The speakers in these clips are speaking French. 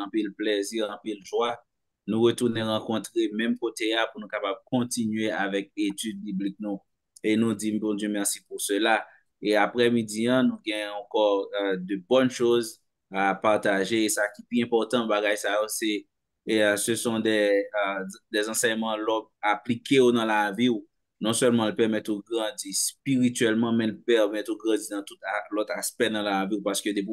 en pile plaisir, en pile joie. Nous retourner rencontrer même côté là pour nous capables continuer avec études bibliques nous. Et nous disons, bon Dieu, merci pour cela. Et après-midi, hein, nous avons encore de bonnes choses à partager. Et ça qui est plus important, bagay, ça, c'est, ce sont des enseignements là, appliqués dans la vie. Où non seulement le permettre de grandir spirituellement, mais le permettre de grandir dans tout l'autre aspect dans la vie. Parce que des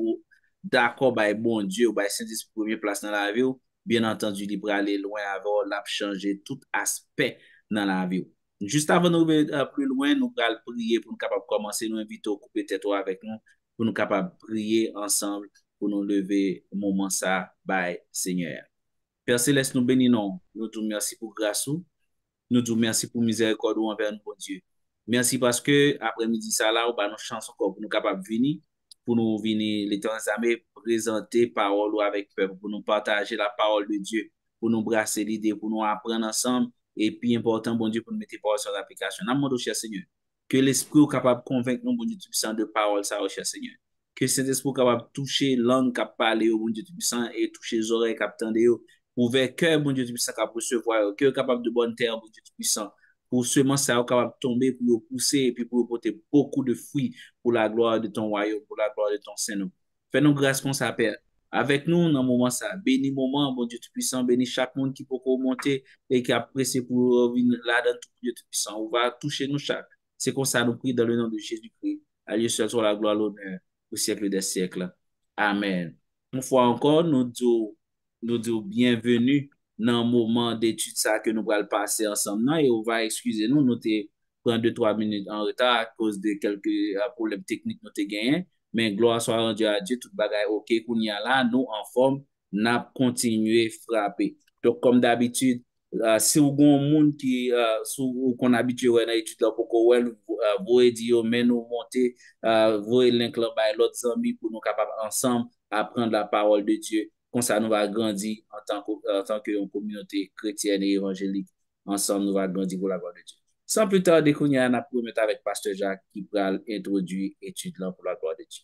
d'accord, bah, bon Dieu, bah, c'est une première place dans la vie. Bien entendu, il va aller loin avant, l'a changer tout aspect dans la vie. Juste avant de nous aller plus loin, nous allons prier pour nous capables de commencer. Nous invitons à couper tête avec nous pour nous capables de prier ensemble pour nous lever au moment ça, bye Seigneur. Père Céleste, nous bénissons. Nous te merci pour grâce. Nous te merci pour miséricorde envers nous, bon Dieu. Merci parce que après-midi ça là, on a nos chances encore pour nous capables de venir, pour nous venir les temps amis présenter parole avec peuple, pour nous partager la parole de Dieu, pour nous brasser l'idée, pour nous apprendre ensemble. Et puis important, bon Dieu, pour nous mettre parole sur l'application. Nous demandons, cher Seigneur, que l'Esprit soit capable de convaincre nous, bon Dieu Tout-Puissant, de parole, ça, cher Seigneur. Que cet esprit soit capable de toucher langue qui parle, bon Dieu Tout-Puissant, et toucher les oreilles qui attendent, ouvert cœur, bon Dieu Tout-Puissant, capable de recevoir, cœur capable de bonne terre, bon Dieu Tout-Puissant, pour seulement ça, capable de tomber, pour le pousser, et puis pour porter beaucoup de fruits pour la gloire de ton royaume, pour la gloire de ton Saint-Nom. Fais-nous grâce pour ça, Père. Avec nous, dans le moment ça, bénis le moment, bon Dieu Tout-Puissant, bénis chaque monde qui peut monter et qui a pressé pour venir là dans tout Dieu Tout-Puissant. On va toucher nous chaque. C'est comme ça, nous prions dans le nom de Jésus-Christ. À Dieu seul soit la gloire, l'honneur, au siècle des siècles. Amen. Une fois encore, nous disons bienvenue dans le moment d'étude ça que nous allons passer ensemble. Et on va excuser nous, nous prendre 2-3 minutes en retard à cause de quelques problèmes techniques nous avons gagnés. Mais gloire soit rendue à Dieu, tout bagaille ok, qu'on y a là, nous en forme, n'a continué frapper. Donc, comme d'habitude, si vous avez un monde qui, qu'on habitue à l'étude là, pour qu'on vous dire, mais nous monter, vous link là, l'autre amis pour nous capables ensemble apprendre la parole de Dieu. Comme ça, nous va grandir en tant que communauté chrétienne et évangélique. Ensemble, nous va grandir pour la gloire de Dieu. Sans plus tarder, nous allons promettre avec Pasteur Jacques qui va introduire l'étude là pour la gloire de Dieu.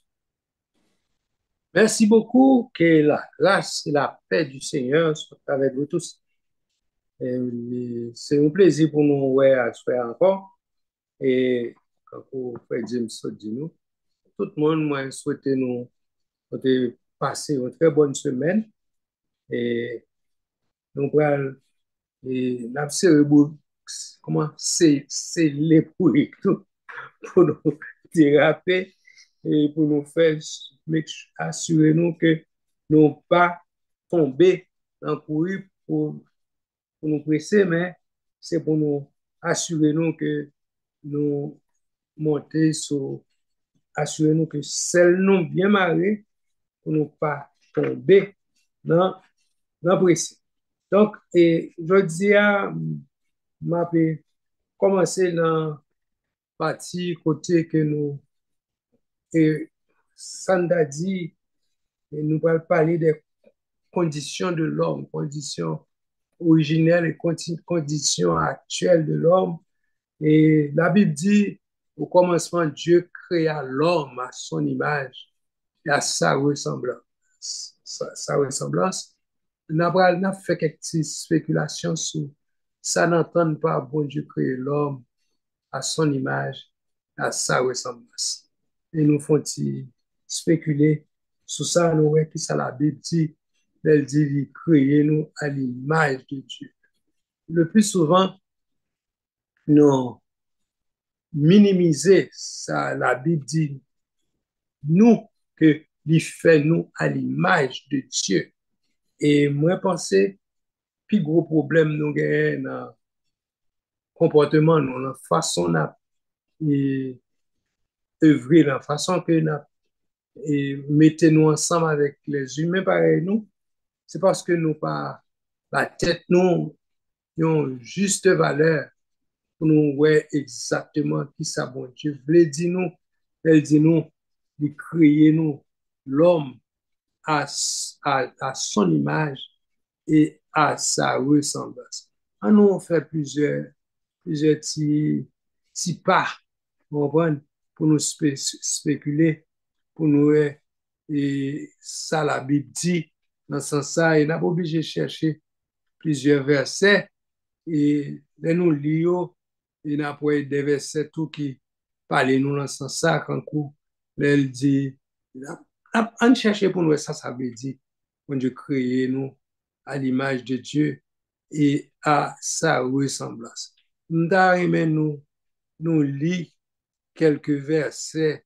Merci beaucoup. Que la grâce et la paix du Seigneur soient avec vous tous. C'est un plaisir pour nous ouais, à se faire encore. Et quand vous faites James dit nous, tout le monde, moi, souhaite nous passer une très bonne semaine. Et nous allons, comment, c'est les pour nous déraper et pour nous faire assurer nous que nous pas tomber dans le courir pour nous presser, mais c'est pour nous assurer nous que nous monter sur, assurer nous que celles nous bien marrer pour nous pas tomber dans le presser. Donc, et je dis à m'a commencer dans partie côté que nous et Sanda dit et nous allons parler des conditions de l'homme, conditions originelles et conditions actuelles de l'homme. Et la Bible dit, au commencement, Dieu créa l'homme à son image et à sa ressemblance. Sa ressemblance. Nous avons fait quelques spéculations sur ça n'entend pas bon Dieu créer l'homme à son image, à sa ressemblance. Et nous font spéculer sur ça, nous voyons qui ça la Bible dit, elle dit, créer nous à l'image de Dieu. Le plus souvent, nous minimiser ça, la Bible dit, nous, que il fait nous à l'image de Dieu. Et moi, je pense, plus gros problème nous avons dans le comportement, dans la façon d'œuvrer, la façon que nous mettez-nous ensemble avec les humains pareil nous, c'est parce que nous pas la tête nous une juste valeur pour nous voir exactement qui ça bon Dieu voulait dire nous, elle dit nous, de créer nous l'homme à son image et à sa ressemblance. On nous fait plusieurs petits pas, pour nous spéculer, pour nous, et ça la Bible dit, dans ce sens-là, il n'a pas obligé de chercher plusieurs versets et de nous lire, il n'a pas des versets tout qui parlent nous dans ce sens-là quand elle dit, on cherche pour nous, ça veut dire, quand Dieu créé nous à l'image de Dieu et à sa ressemblance. Nous avons nous lit quelques versets,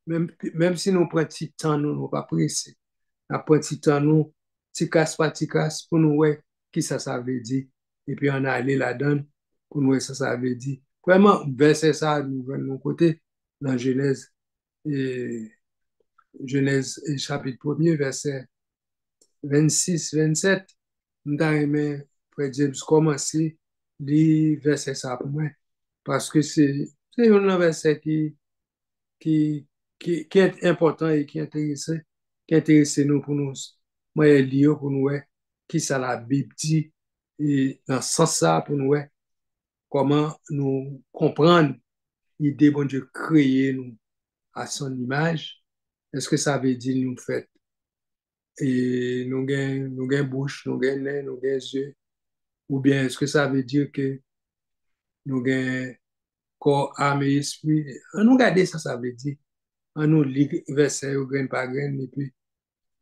même si nous prenons petit temps, nous ne pas pressés. Nous prenons petit temps, nous, petit casse, pas petit casse, pour nous voir qui ça veut dire. Et puis on a allé là-dedans pour nous voir ça veut dire. Vraiment, verset ça, nous venons de mon côté, dans Genèse, et chapitre 1er, verset 26, 27. Nous avons Frère James commencer les versets ça pour moi. Parce que c'est un verset qui, qui est important et qui intéresse nous pour nous. Moi, je lis pour nous, qui ça la Bible dit, et dans ce sens-là, pour nous, comment nous comprendre l'idée bon Dieu créer nous à son image. Est-ce que ça veut dire nous fait et nous avons bouche, nous avons nez, nous avons yeux, ou bien est-ce que ça veut dire que nous avons corps, âme et esprit? On nous regarde ça veut dire. On nous lit verset grain par grain, et puis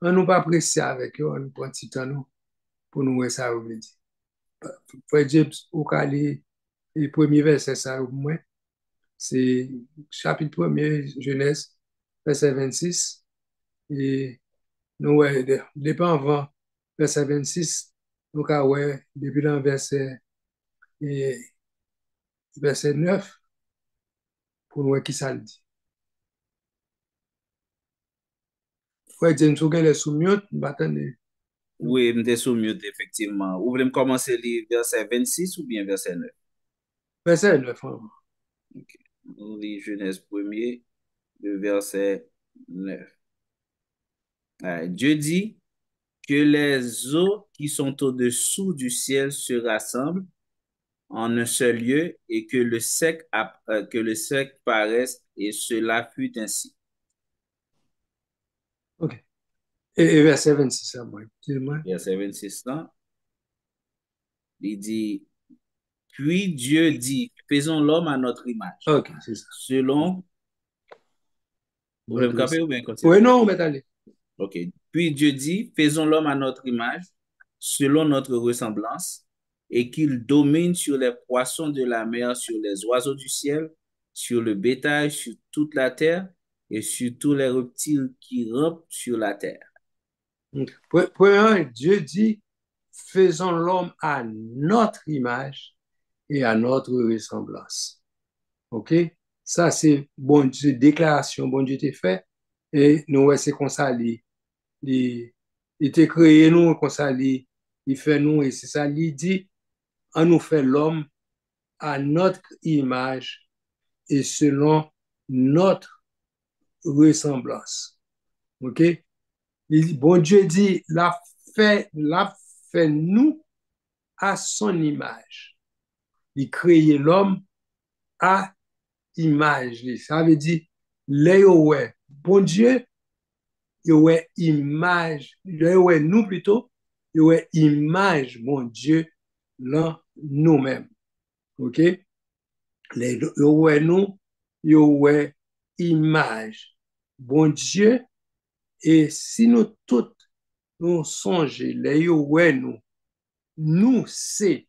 on nous pas pressé avec eux, on nous prend petit temps nous, pour nous voir ça veut dire. Frère James, au calé, le premier verset, ça au moins, c'est chapitre 1er, Genèse, verset 26. Et nous, ouais, depuis avant, verset 26, nous, ouais, depuis dans et, verset 9, pour nous voir qui ça le dit. Frère James, vous avez les sous-mute, attendez. Oui, m'était sous mute, effectivement. Vous voulez me commencer les versets 26 ou bien verset 9? Verset 9, hein. Ok. Nous lisons Genèse 1er, le verset 9. Dieu dit que les eaux qui sont au-dessous du ciel se rassemblent en un seul lieu et que que le sec paraisse, et cela fut ainsi. OK. Et verset 26, à moi. Verset 26, là, il dit, puis Dieu dit, faisons l'homme à notre image. OK, c'est ça. Selon, vous voulez me camper ou bien continuer? Oui, non, mais allez. OK. Puis Dieu dit, faisons l'homme à notre image, selon notre ressemblance, et qu'il domine sur les poissons de la mer, sur les oiseaux du ciel, sur le bétail, sur toute la terre, et sur tous les reptiles qui rampent sur la terre. Premièrement, Dieu dit, faisons l'homme à notre image et à notre ressemblance. OK? Ça, c'est bon Dieu, déclaration, bon Dieu t'est fait. Et nous, ouais, c'est comme ça, il était créé nous, comme ça, il fait nous, et c'est ça, il dit, on nous fait l'homme à notre image et selon notre ressemblance. OK? Bon Dieu dit, la fait nous à son image. Il crée l'homme à image. Ça veut dire, ouais, bon Dieu, ouais image, ouais nous plutôt, ouais image, bon Dieu, là, nous-mêmes. OK? Ouais nous, ouais image, bon Dieu, et si nous tous nous songeons, ouais nous, c'est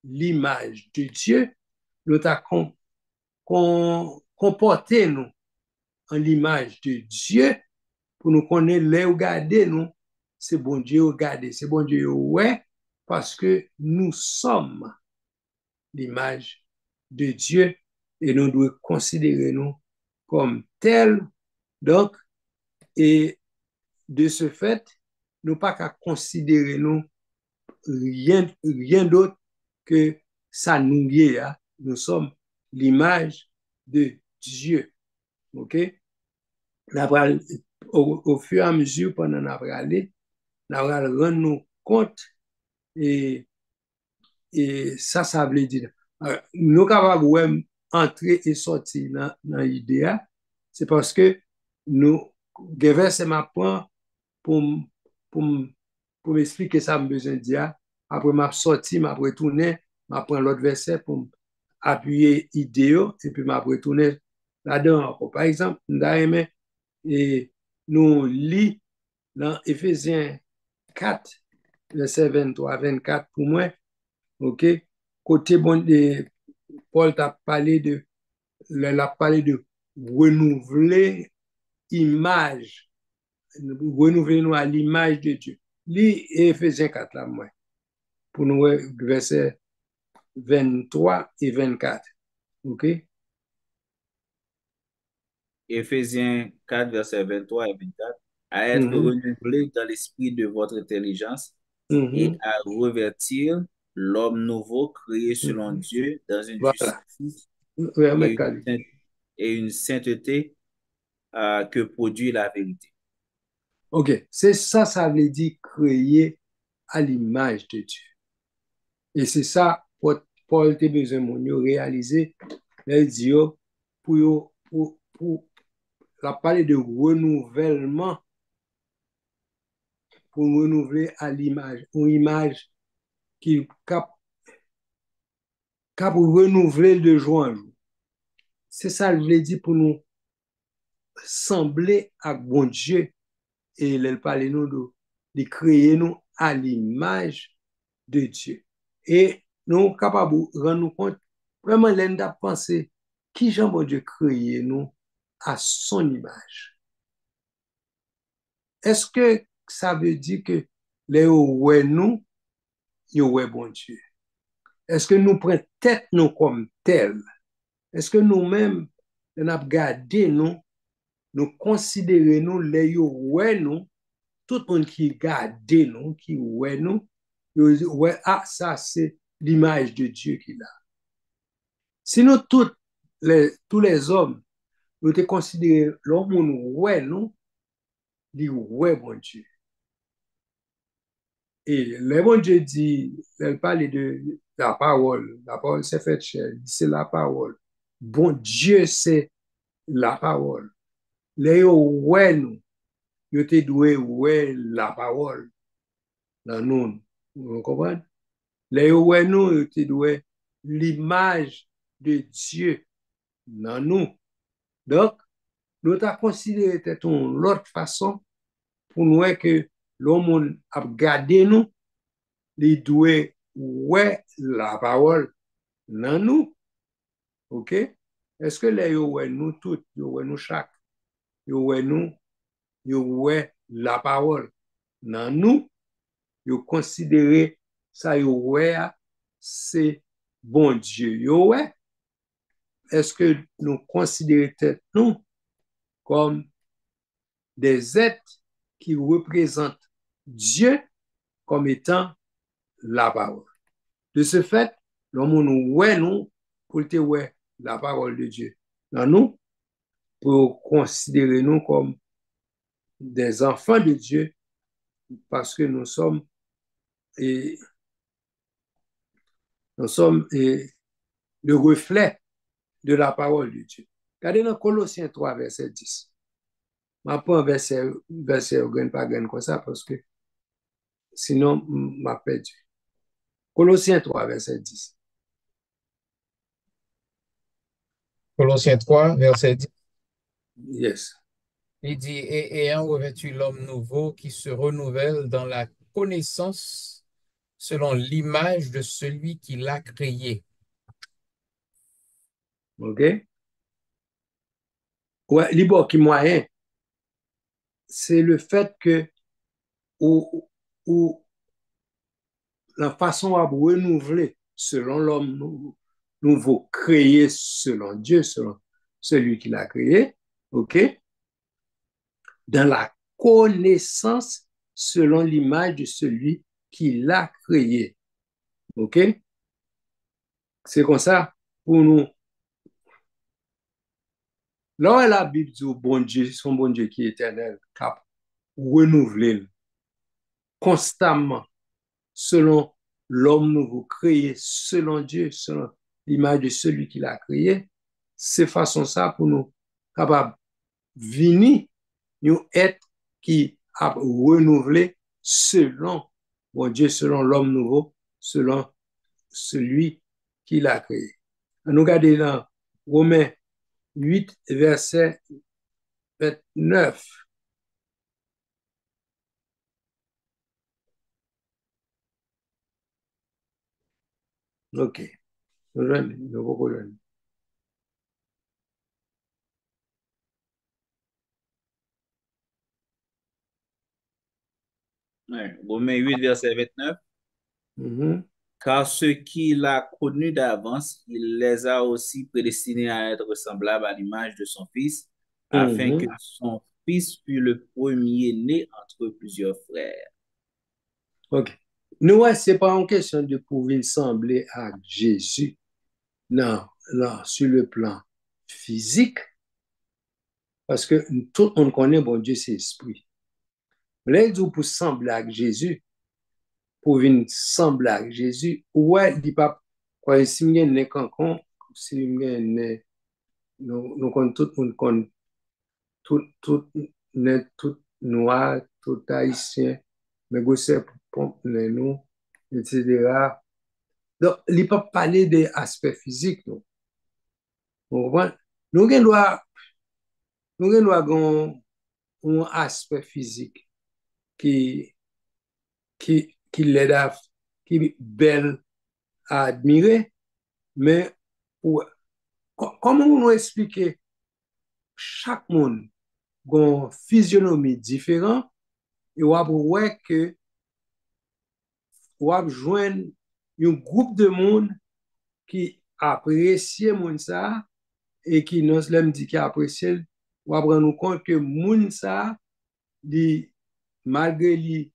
l'image de Dieu, nous avons comporté nous en l'image de Dieu pour nous connaître, les regarder nous, c'est bon Dieu regarder, c'est bon Dieu ouais, parce que nous sommes l'image de Dieu et nous devons considérer nous comme tels. Donc, et de ce fait, nous pas qu'à considérer nous rien d'autre que ça nous est. Hein? Nous sommes l'image de Dieu. OK? Au fur et à mesure, pendant qu'on va aller, nous allons rendre nous compte et, ça veut dire. Nous capables de entrer et sortir dans l'idée, c'est parce que nous, verset m'apprend pour pour m'expliquer ça, je besoin de dire. Après, m'a sorti, m'a retourné, m'a pris l'autre verset pour appuyer l'idée, et puis m'a retourné là-dedans. Par exemple, et nous lit dans Éphésiens 4, verset 23 24 pour moi, ok? Côté bon, Paul t'a parlé de renouveler image, renouveler nous à l'image de Dieu. Lis Éphésiens 4 là, moi, pour nous, verset 23 et 24. OK? Éphésiens 4, versets 23 et 24. À être Mhm, renouvelé dans l'esprit de votre intelligence et mhm, à revêtir l'homme nouveau créé selon mhm. Dieu dans une Voilà. justice Ouais, et mais une, calme. et une sainteté que produit la vérité. OK. C'est ça, ça veut dire créer à l'image de Dieu. Et c'est ça, Paul te besoin de réaliser, il dit, pour la parler de renouvellement, pour renouveler à l'image, une image qui cap, cap renouveler de jour en jour. C'est ça, je voulais dire, pour nous sembler à bon Dieu. Et il parle nous de créer nous à l'image de Dieu. Et nous sommes capables de rendre nous compte, vraiment, l'un penser, qui Jean bon Dieu créer nous à son image. Est-ce que ça veut dire que les ouais nous, ils ouais bon Dieu? Est-ce que nous prenons tête nous comme tel? Est-ce que nous-mêmes, nous avons gardé nous considérons nous les ouais nous, tout le monde qui garde nous, qui ouais nous, ouais, ah, ça c'est l'image de Dieu qu'il a. Sinon, tous les hommes, nous te considérons l'homme ouais nous, dit ouais bon Dieu. Et le bon Dieu dit, elle parle de la parole s'est faite chair, c'est la parole. Bon Dieu, c'est la parole. Les ouais nous, yo te doué ouais la parole dans nous. Vous comprenez? Les ouais nous, yo te doué l'image de Dieu dans nous. Donc, nous t'as considéré peut-être l'autre façon pour nous que l'homme a gardé nous, les doué ouais la parole dans nous. OK? Est-ce que les ouais nous toutes, ouais nous chaque, ouais nous, ouais la parole dans nous, yo considéré ça yo ouais c'est bon Dieu yo ouais. Est-ce que nous considérons nous comme des êtres qui représentent Dieu comme étant la parole? De ce fait, l'homme nous ouais nous pour te ouais la parole de Dieu dans nous, pour considérer nous comme des enfants de Dieu parce que et, nous sommes le reflet de la parole de Dieu. Regardez dans Colossiens 3, verset 10. Je prends un verset pas comme ça parce que sinon, je perdu. Colossiens 3, verset 10. Colossiens 3, verset 10, Yes. il dit, et ayant revêtu l'homme nouveau qui se renouvelle dans la connaissance selon l'image de celui qui l'a créé. OK? Ouais, libre qui moyen, c'est le fait que ou, ou la façon à renouveler selon l'homme nouveau, créé selon Dieu, selon celui qui l'a créé, OK? Dans la connaissance selon l'image de celui qui l'a créé. OK? C'est comme ça pour nous. Là où la Bible dit bon Dieu, son bon Dieu qui est éternel, cap, renouveler constamment selon l'homme nouveau créé, selon Dieu, selon l'image de celui qui l'a créé, c'est façon ça pour nous capables venir nous être qui a renouvelé selon bon Dieu selon l'homme nouveau, selon celui qui l'a créé. Nous regardons dans Romains 8, verset 29. OK. Nous reprenons. Ouais. Romains 8, verset 29. Mhm. Car ceux qu'il a connus d'avance, il les a aussi prédestinés à être semblables à l'image de son Fils, afin que Mhm. son Fils fût le premier-né entre plusieurs frères. OK. Nous, c'est pas une question de pouvoir sembler à Jésus. Non, non, sur le plan physique, parce que tout le monde connaît, bon Dieu, c'est esprit. Là, il dit pour sembler à Jésus, pour venir sembler à Jésus, ouais, il dit pas, quand si il y a un canton, si il y a un, nous connaissons tout le monde, connaît tout noir, tout haïtien, mais c'est pour nous, etc. Donc, il ne peut pas parler des aspects physiques, non. Vous comprenez? Nous avons un aspect physique qui, qui l'aide à, qui est belle à admirer, mais comment nous expliquer chaque monde a une physionomie différente et on voit que on joindre un groupe de monde qui apprécie monde ça et qui non seulement dit qui apprécie, on va prendre compte que monde ça, malgré li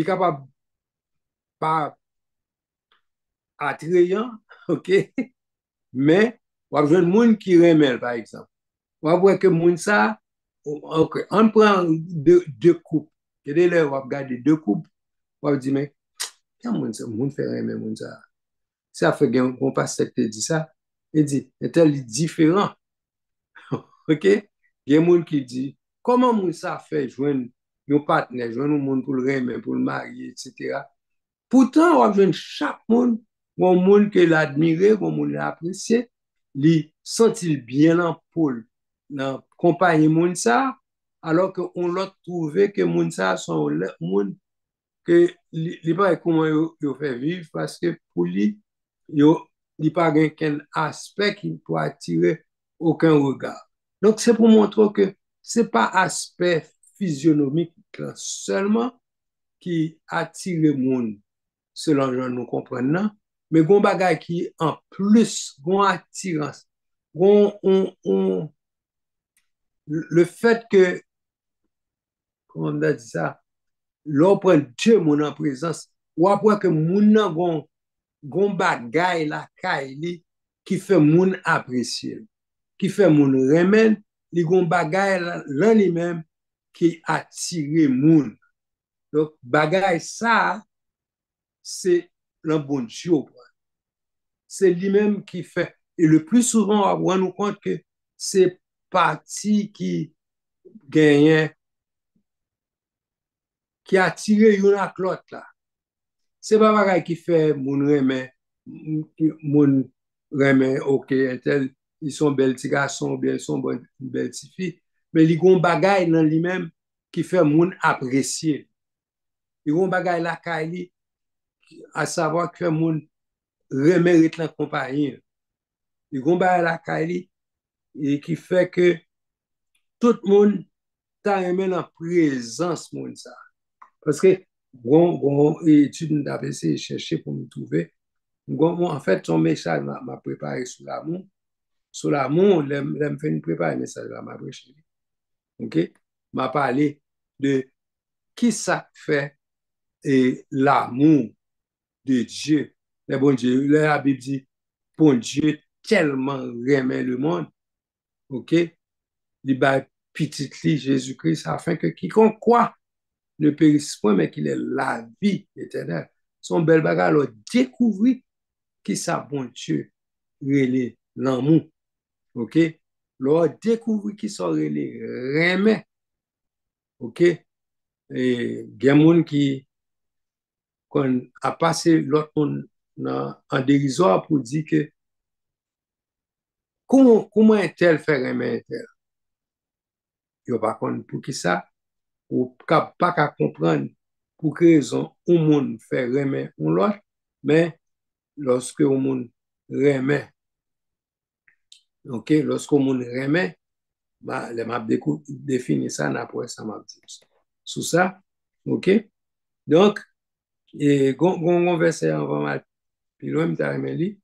capable pas attrayant, OK, mais on va jouer monde qui remet par exemple. On va voir que monde ça, OK, on prend deux coupes. Et dès là, on va regarder deux coupes, on va dire mais monde fait remet monde ça. Ça fait qu'on passe cette dit ça, il dit est différent. OK? Il y a des gens qui disent, comment moun ça fait joindre un partenaire, joindre un monde pour le remettre, pour le marier, etc. Pourtant, on va joindre chaque monde, un monde que l'admire, un monde l'apprécie, lui sent-il bien en poule, dans compagnie monde ça, alors qu'on l'a trouvé que monde ça sont monde que li pas comment yo fait vivre parce que pour lui, yo li pas aucun aspect qui peut attirer aucun regard. Donc, c'est pour montrer que c'est pas aspect physionomique seulement qui attire le monde, selon que nous comprenons, mais gon bagay qui en plus, gon attirance, le fait que, comment on a dit ça, l'on prend Dieu mon en présence, ou après que moun nan gon bagay la kay li qui fait moun apprécier, qui fait moun remen, li gon bagay lan li même qui attire moun. Donc bagay ça c'est le bon Dieu. C'est lui-même qui fait. Et le plus souvent, on nous compte que c'est parti qui gagne, qui a tiré une à l'autre là. C'est pas pareil qui fait mon remet, ok, tel, ils sont belles petits garçons, bien, ils sont belles petites filles, mais ils ont bagay dans lui-même qui fait moun apprécier. Ils ont bagay la kaili, à savoir que moun remet la compagnie. Ils ont bagay la kaili, et qui fait que tout le monde t'a aimé en présence moun ça. Parce que bon étude d'avait essayé de chercher pour me trouver. En fait, son message m'a préparé sur l'amour. Sur l'amour, je fait une préparer un message là, m'a prêché. OK? M'a parlé de qui ça fait et l'amour de Dieu. Le bon Dieu, la Bible dit, bon Dieu tellement aimait le monde. OK? Il bat petit Jésus-Christ afin que quiconque croit ne périsse point, mais qu'il ait la vie éternelle. Son bel bagage, alors découvrir qui ça bon Dieu relé l'amour. OK? Leur découvrir qui ça relé remet. OK? et gen moun qui kon a passé l'autre moun en dérisoire pour dire que comment un tel fait aimer un tel. Yo pas kon pour qui ça, ou pas qu'à comprendre pour quelle raison un moun fait aimer un l'autre, mais lorsque un moun remet, ok, lorsque un moun remet, le m'a défini ça, après ça m'a dit. Sous ça, ok? Donc, et gon verset avant mal, puis loin m'ta remet li,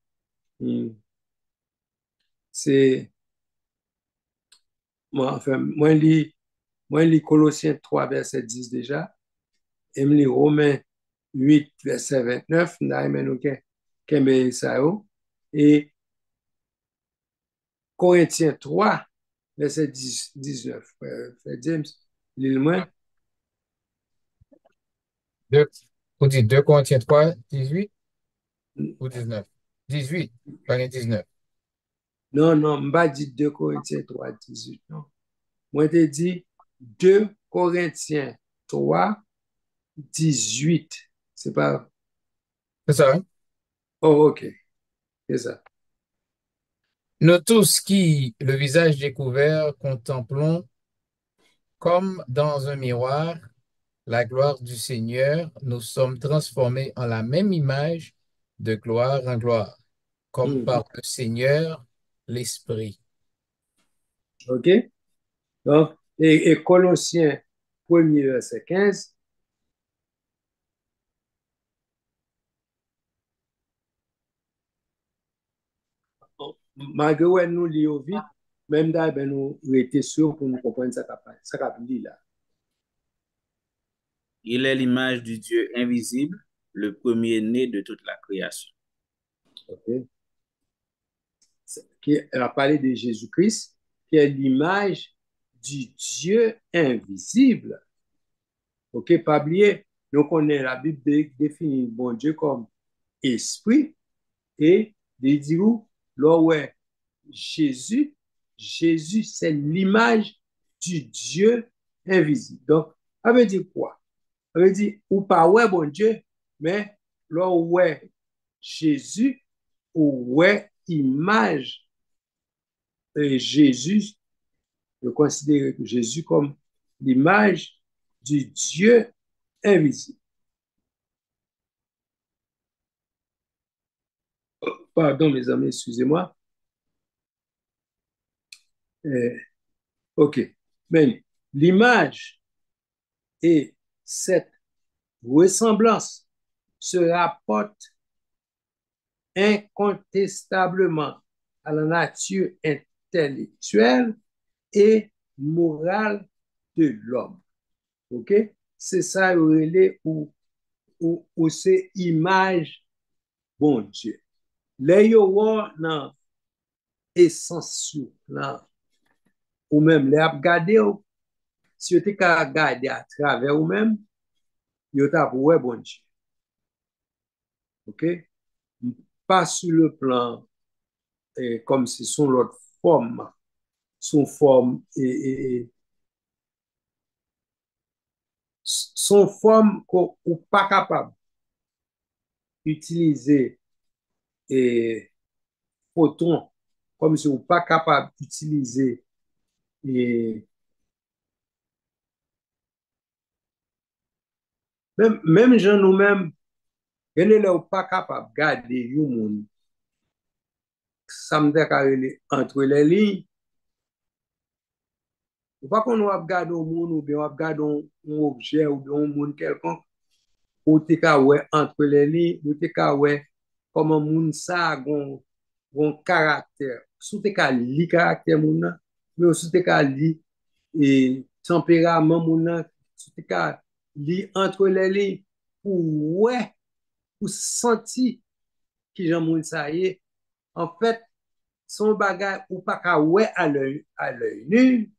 c'est, enfin, moi, lis Colossiens 3, verset 10 déjà, et me lis Romains 8, verset 29, n'a remet nous kembe ça yo, et Corinthiens 3, verset 19, frère James, lis moins. Vous dites 2 Corinthiens 3, 18 ou 19? 18, pas 19. Non, non, m'a dit 2 Corinthiens 3, 18, non. Moi, te dit 2 Corinthiens 3, 18. C'est pas... C'est ça, hein? Oh, ok, c'est ça. Nous tous qui, le visage découvert, contemplons comme dans un miroir la gloire du Seigneur, nous sommes transformés en la même image de gloire en gloire, comme Mhm. par le Seigneur, l'Esprit. Ok? Donc, et Colossiens 1er verset 15, malgré ouais, nous lisons vite, même là, ben, nous étions sûrs pour nous comprendre ça qu'a dit là. Il est l'image du Dieu invisible, le premier-né de toute la création. Ok? Elle a parlé de Jésus-Christ, qui est l'image du Dieu invisible. Ok, pas oublier, donc on est la Bible définit bon Dieu comme esprit et il dit où, là ouais, Jésus, Jésus c'est l'image du Dieu invisible. Donc, ça veut dire quoi? Ça veut dire, ou pas ouais bon Dieu, mais là ouais, Jésus, ou ouais, image Jésus, je considère Jésus comme l'image du Dieu invisible. Pardon, mes amis, excusez-moi. OK. Mais l'image et cette ressemblance se rapportent incontestablement à la nature intellectuelle et morale de l'homme. OK? C'est ça, ou c'est image bon Dieu. Les yo nan essence nan ou même les ap gade ou, si yo te ka gade à travers ou même, yo ta pou wè bon Dieu. OK? Pas sur le plan comme si son l'autre forme, son forme son forme qu'on ou pas capable d'utiliser et photon comme si ou pas capable d'utiliser et même gens nous-mêmes, gen ou pas capable de garder yon moun, ça me dit entre les lignes, ou pas qu'on va garder un moun ou bien on va garder un objet ou bien un moun quelconque, ou te ka ouais entre les lignes, ou te ka ouais comment moun sa gon caractère. Sou te ka li caractère moun nan, mais aussi te ka li et tempérament moun nan, sou te ka li entre les lignes pour ouais, pour sentir qui jan moun sa ye. En fait, son bagay ou pas ka ouais à l'œil nu,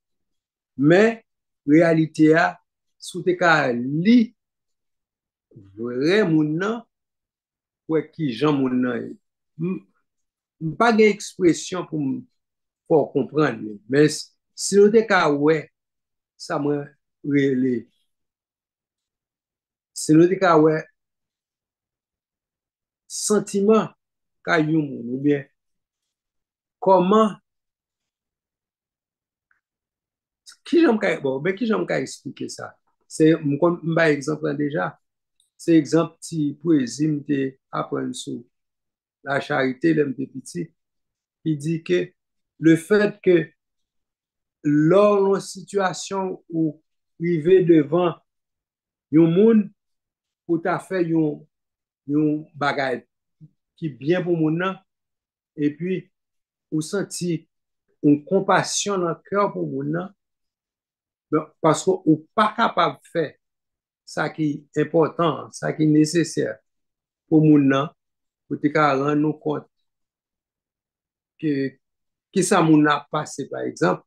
mais réalité a, sou te ka li vre moun nan, ouais qui jan moun nan ye. Pas d'expression pour comprendre, mais si on te ka ouais, ça me relève se nou te ka wè sentiment ka yon moun, ou bien, koman, ki jom ka explike sa? Se, mba exemple deja, se exemple ti poezi mte apren sou la charité lèm te piti, ki di ke le fèt ke lor nou situasyon ou rive devan yon moun pou ta fè yon bagay ki byen pou moun nan, e pi ou senti yon kompasyon nan kèr pou moun nan, pasko ou pa kapab fè sa ki important, sa ki nesesèr pou moun nan, pou te ka ran nou kont ki sa moun nan pase, par exemple,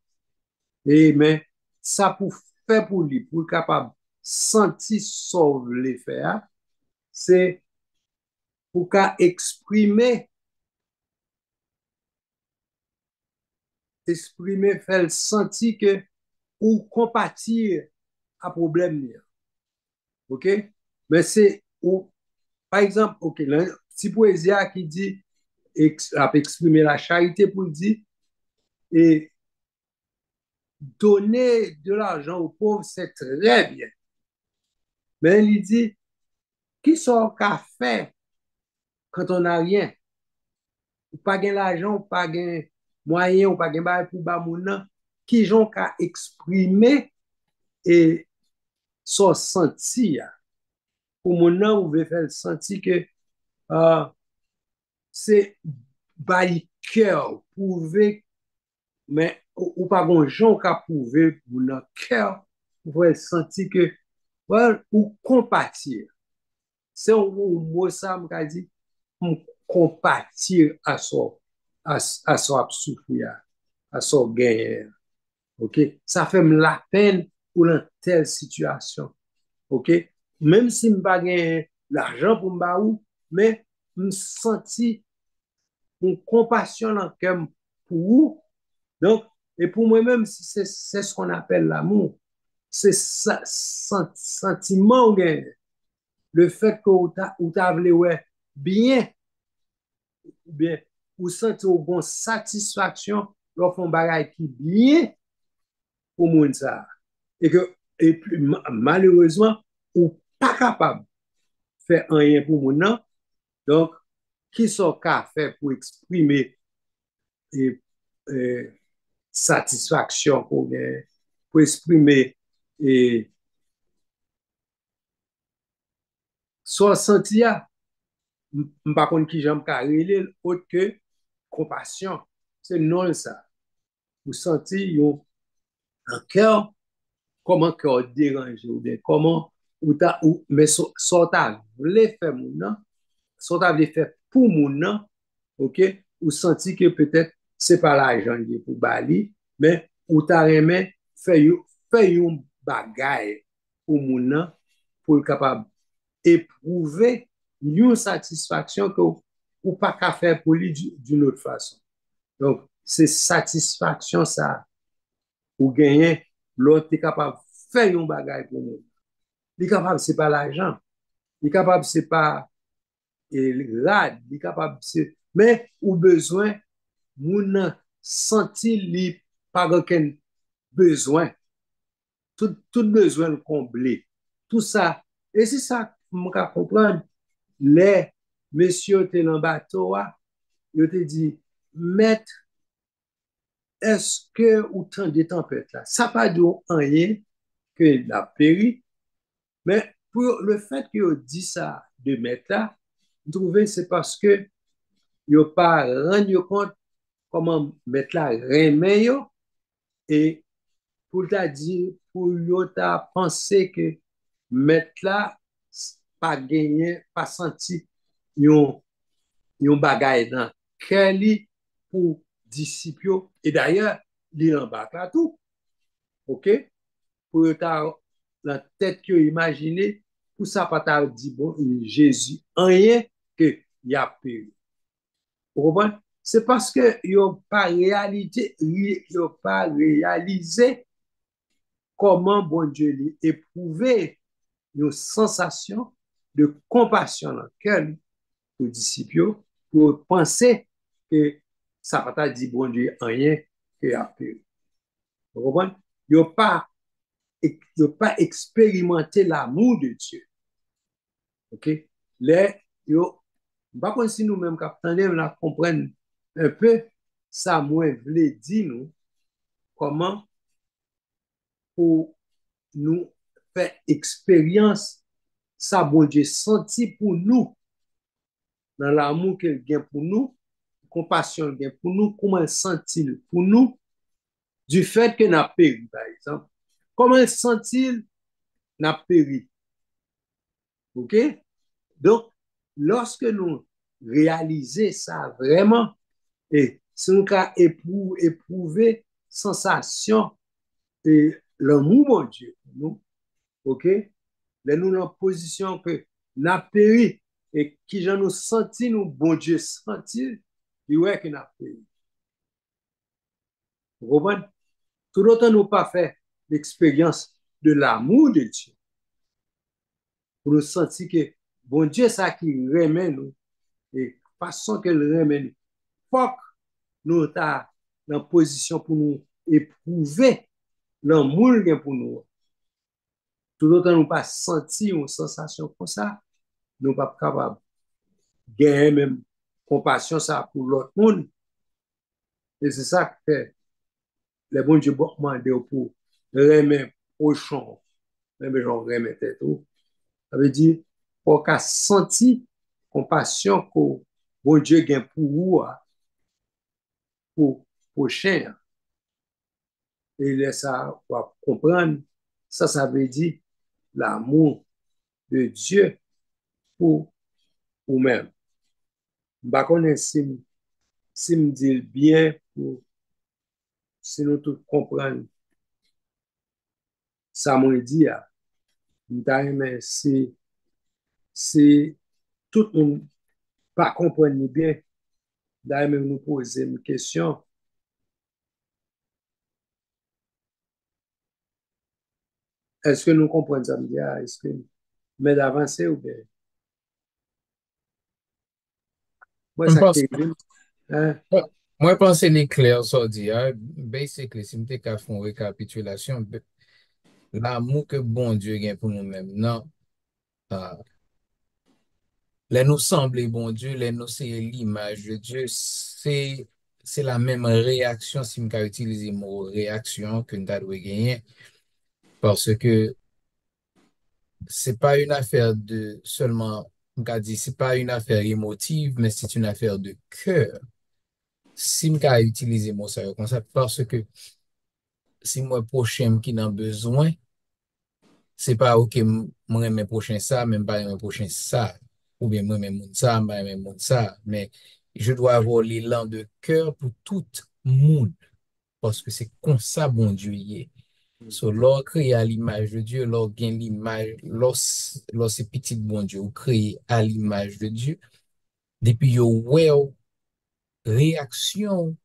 e men, sa pou fè pou li, pou kapab senti sov le fè a, se pou ka eksprime fèl senti ke ou kompatir a problem ni. Ok? Men se ou, par exemple, ok, si poezia ki di ap eksprime la charité pou di et donner de l'argent aux pauvres, c'est très bien. Mais il dit, qui sont qu'à faire quand on n'a rien? Ou pas gain l'argent, ou pas gain moyen, ou pas gain bail pour ba moun nan, qui j'ont qu'à exprimer et son senti pour moun nan ou veut faire senti que c'est bail cœur prouver mais ou pas bon gens qu'à prouver pour notre cœur pour sentir que ou compatir. C'est un mot ça m'a dit compatir à son souffrir, à son gain. OK, ça fait la peine pour une telle situation. OK, même si m'pas gain l'argent pour m'ba ou mais me senti une compassion dans cœur pour vous. Donc, et pour moi-même, c'est ce qu'on appelle l'amour. C'est sentiment, le fait que vous avez bien, ou sentez une bonne satisfaction lorsqu'on fait un bagage qui bien pour moun ça. Et puis, malheureusement, ou pas capable de faire rien pour moun nan. Donc, qui sont qu'à faire pour exprimer satisfaction pour exprimer son senti m'pa konn ki j'aime carré autre que compassion. C'est non ça. Vous sentez un cœur, comment cœur dérange ou bien comment mais so ta vle faire moun nan, so ta vle faire pour moun nan, OK, ou senti que peut-être c'est pas l'argent qui est pour bali, mais ou ta remen fait yon bagay pour moun nan pour capable éprouver une satisfaction que ou pas qu'à faire pour lui d'une autre façon. Donc, c'est satisfaction ça ou gagner l'autre est capable de faire un bagay pour nous. Il est capable c'est pas l'argent. Il est capable c'est pas rad, il est capable c'est mais ou besoin moun senti li pas aucun besoin. Tout besoin comblé. Tout ça et c'est ça on ka comprendre les messieurs te dans bateau yo te dit maître est-ce que ou temps de tempête là ça pas de rien que la péri mais pour le fait que yo dit ça de maître là trouver c'est parce que yo pas rendre compte comment maître là remet yo et pour ta dire pour yo ta penser que maître là pas gagné, pas senti yon bagay dans cœur pour disciples. Et d'ailleurs, il en bas là tout. OK? Pour ta la tête que imaginer pour ça pas ta dit bon Jésus rien que y a péri. Vous comprenez? C'est parce que yo pas réalisé comment bon Dieu l'éprouvé une sensation de compassion dans le cœur pour les disciples, pour penser que ça va pas dire bon Dieu rien que a péri. Vous comprenez? Ils n'ont pas expérimenté l'amour de Dieu. OK? Les, yo, par contre, si nous-mêmes, capitaine, nous comprenons un peu, ça, moi, voulait dire, nous, comment pour nous faire expérience, ça, bon Dieu, senti pour nous, dans l'amour qu'il a pour nous, compassion qu'il a pour nous, comment il sent-il pour nous, du fait que nous péri, par exemple. Comment il sent-il nous péri? OK? Donc, lorsque nous réalisons ça vraiment, et si nous avons éprouvé sensation et l'amour, mon Dieu, nous, OK? Là, nous dans position que nous avons péri et qui j'en nous senti, nous, bon Dieu, senti, il ouais que nous avons péri. Vous comprenez? Tout autant nous pas fait l'expérience de l'amour de Dieu pour nous sentir que bon Dieu, ça qui remet nous et façon que le remet nous. Faut que nous sommes dans position pour nous éprouver l'amour pour nous. Tout autant nous pas sentir une sensation comme ça, nous pas capables de gagner même compassion ça pour l'autre monde. Et c'est ça que les bons Dieu demandent pour remettre prochain, même genre remettre tout. Ça veut dire pour qu'à sentir compassion que bon Dieu gagne pour vous, pour prochain. Et là, ça va comprendre. Ça veut dire l'amour de Dieu pour vous-même. Je ne sais pas si me dit bien, pour, si nous tous comprenons ça m'a dit, mais si tout le monde pas comprendre bien, d'ailleurs même nous poser une question. Est-ce que nous comprenons ça? Est-ce que mais d'avancer ou bien? Moi, Je ça pense, qui est hein? moi, je pense que l'éclair, ça dit, basically, si je fais une récapitulation, l'amour que bon Dieu a pour nous-mêmes, non, ah, les nous sembler bon Dieu, les nous c'est l'image de Dieu, c'est la même réaction, si je utilise le mot réaction, que nous devons gagner, parce que c'est pas une affaire de seulement, c'est pas une affaire émotive, mais c'est une affaire de cœur. Si je utilise le mot ça comme ça, parce que si moi prochain qui n'a besoin, c'est pas OK, moi mes prochain ça, même pas mes prochain ça, ou bien moi même ça, moi même ça, mais je dois avoir l'élan de cœur pour tout le monde, parce que c'est comme ça bon Dieu y est. So, lor créé à l'image de Dieu, lor gain l'image, lor c'est petit bon Dieu, ou créé à l'image de Dieu, depuis yo well, réaction,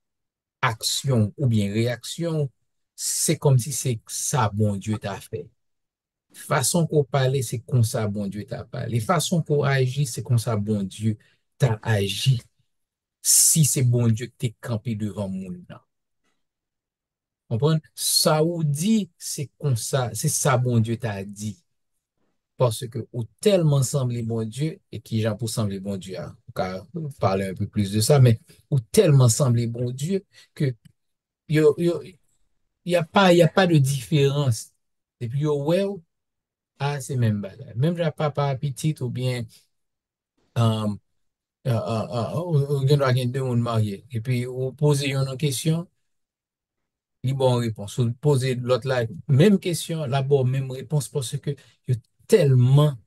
action, ou bien réaction, c'est comme si c'est ça bon Dieu t'a fait. Façon qu'on parle, c'est comme ça bon Dieu t'a parlé. Façon qu'on agit, c'est comme ça bon Dieu t'a agi. Si c'est bon Dieu que t'es campé devant moun nan. Comprenez? Ça ou dit, c'est comme ça, c'est ça bon Dieu t'a dit. Parce que ou tellement semblé bon Dieu, et qui j'en pour sembler bon Dieu, hein, car parler un peu plus de ça, mais ou tellement semblé bon Dieu que yo, yo, y a pas de différence. Et puis yo, ouais, ah, c'est même bagage. Même j'ai papa petit ou bien, um, ou gen doit gen deux moun mariés. Et puis, ou pose une question, il bon réponse. Ou poser l'autre là, même question, là, bon, même réponse parce que yo tellement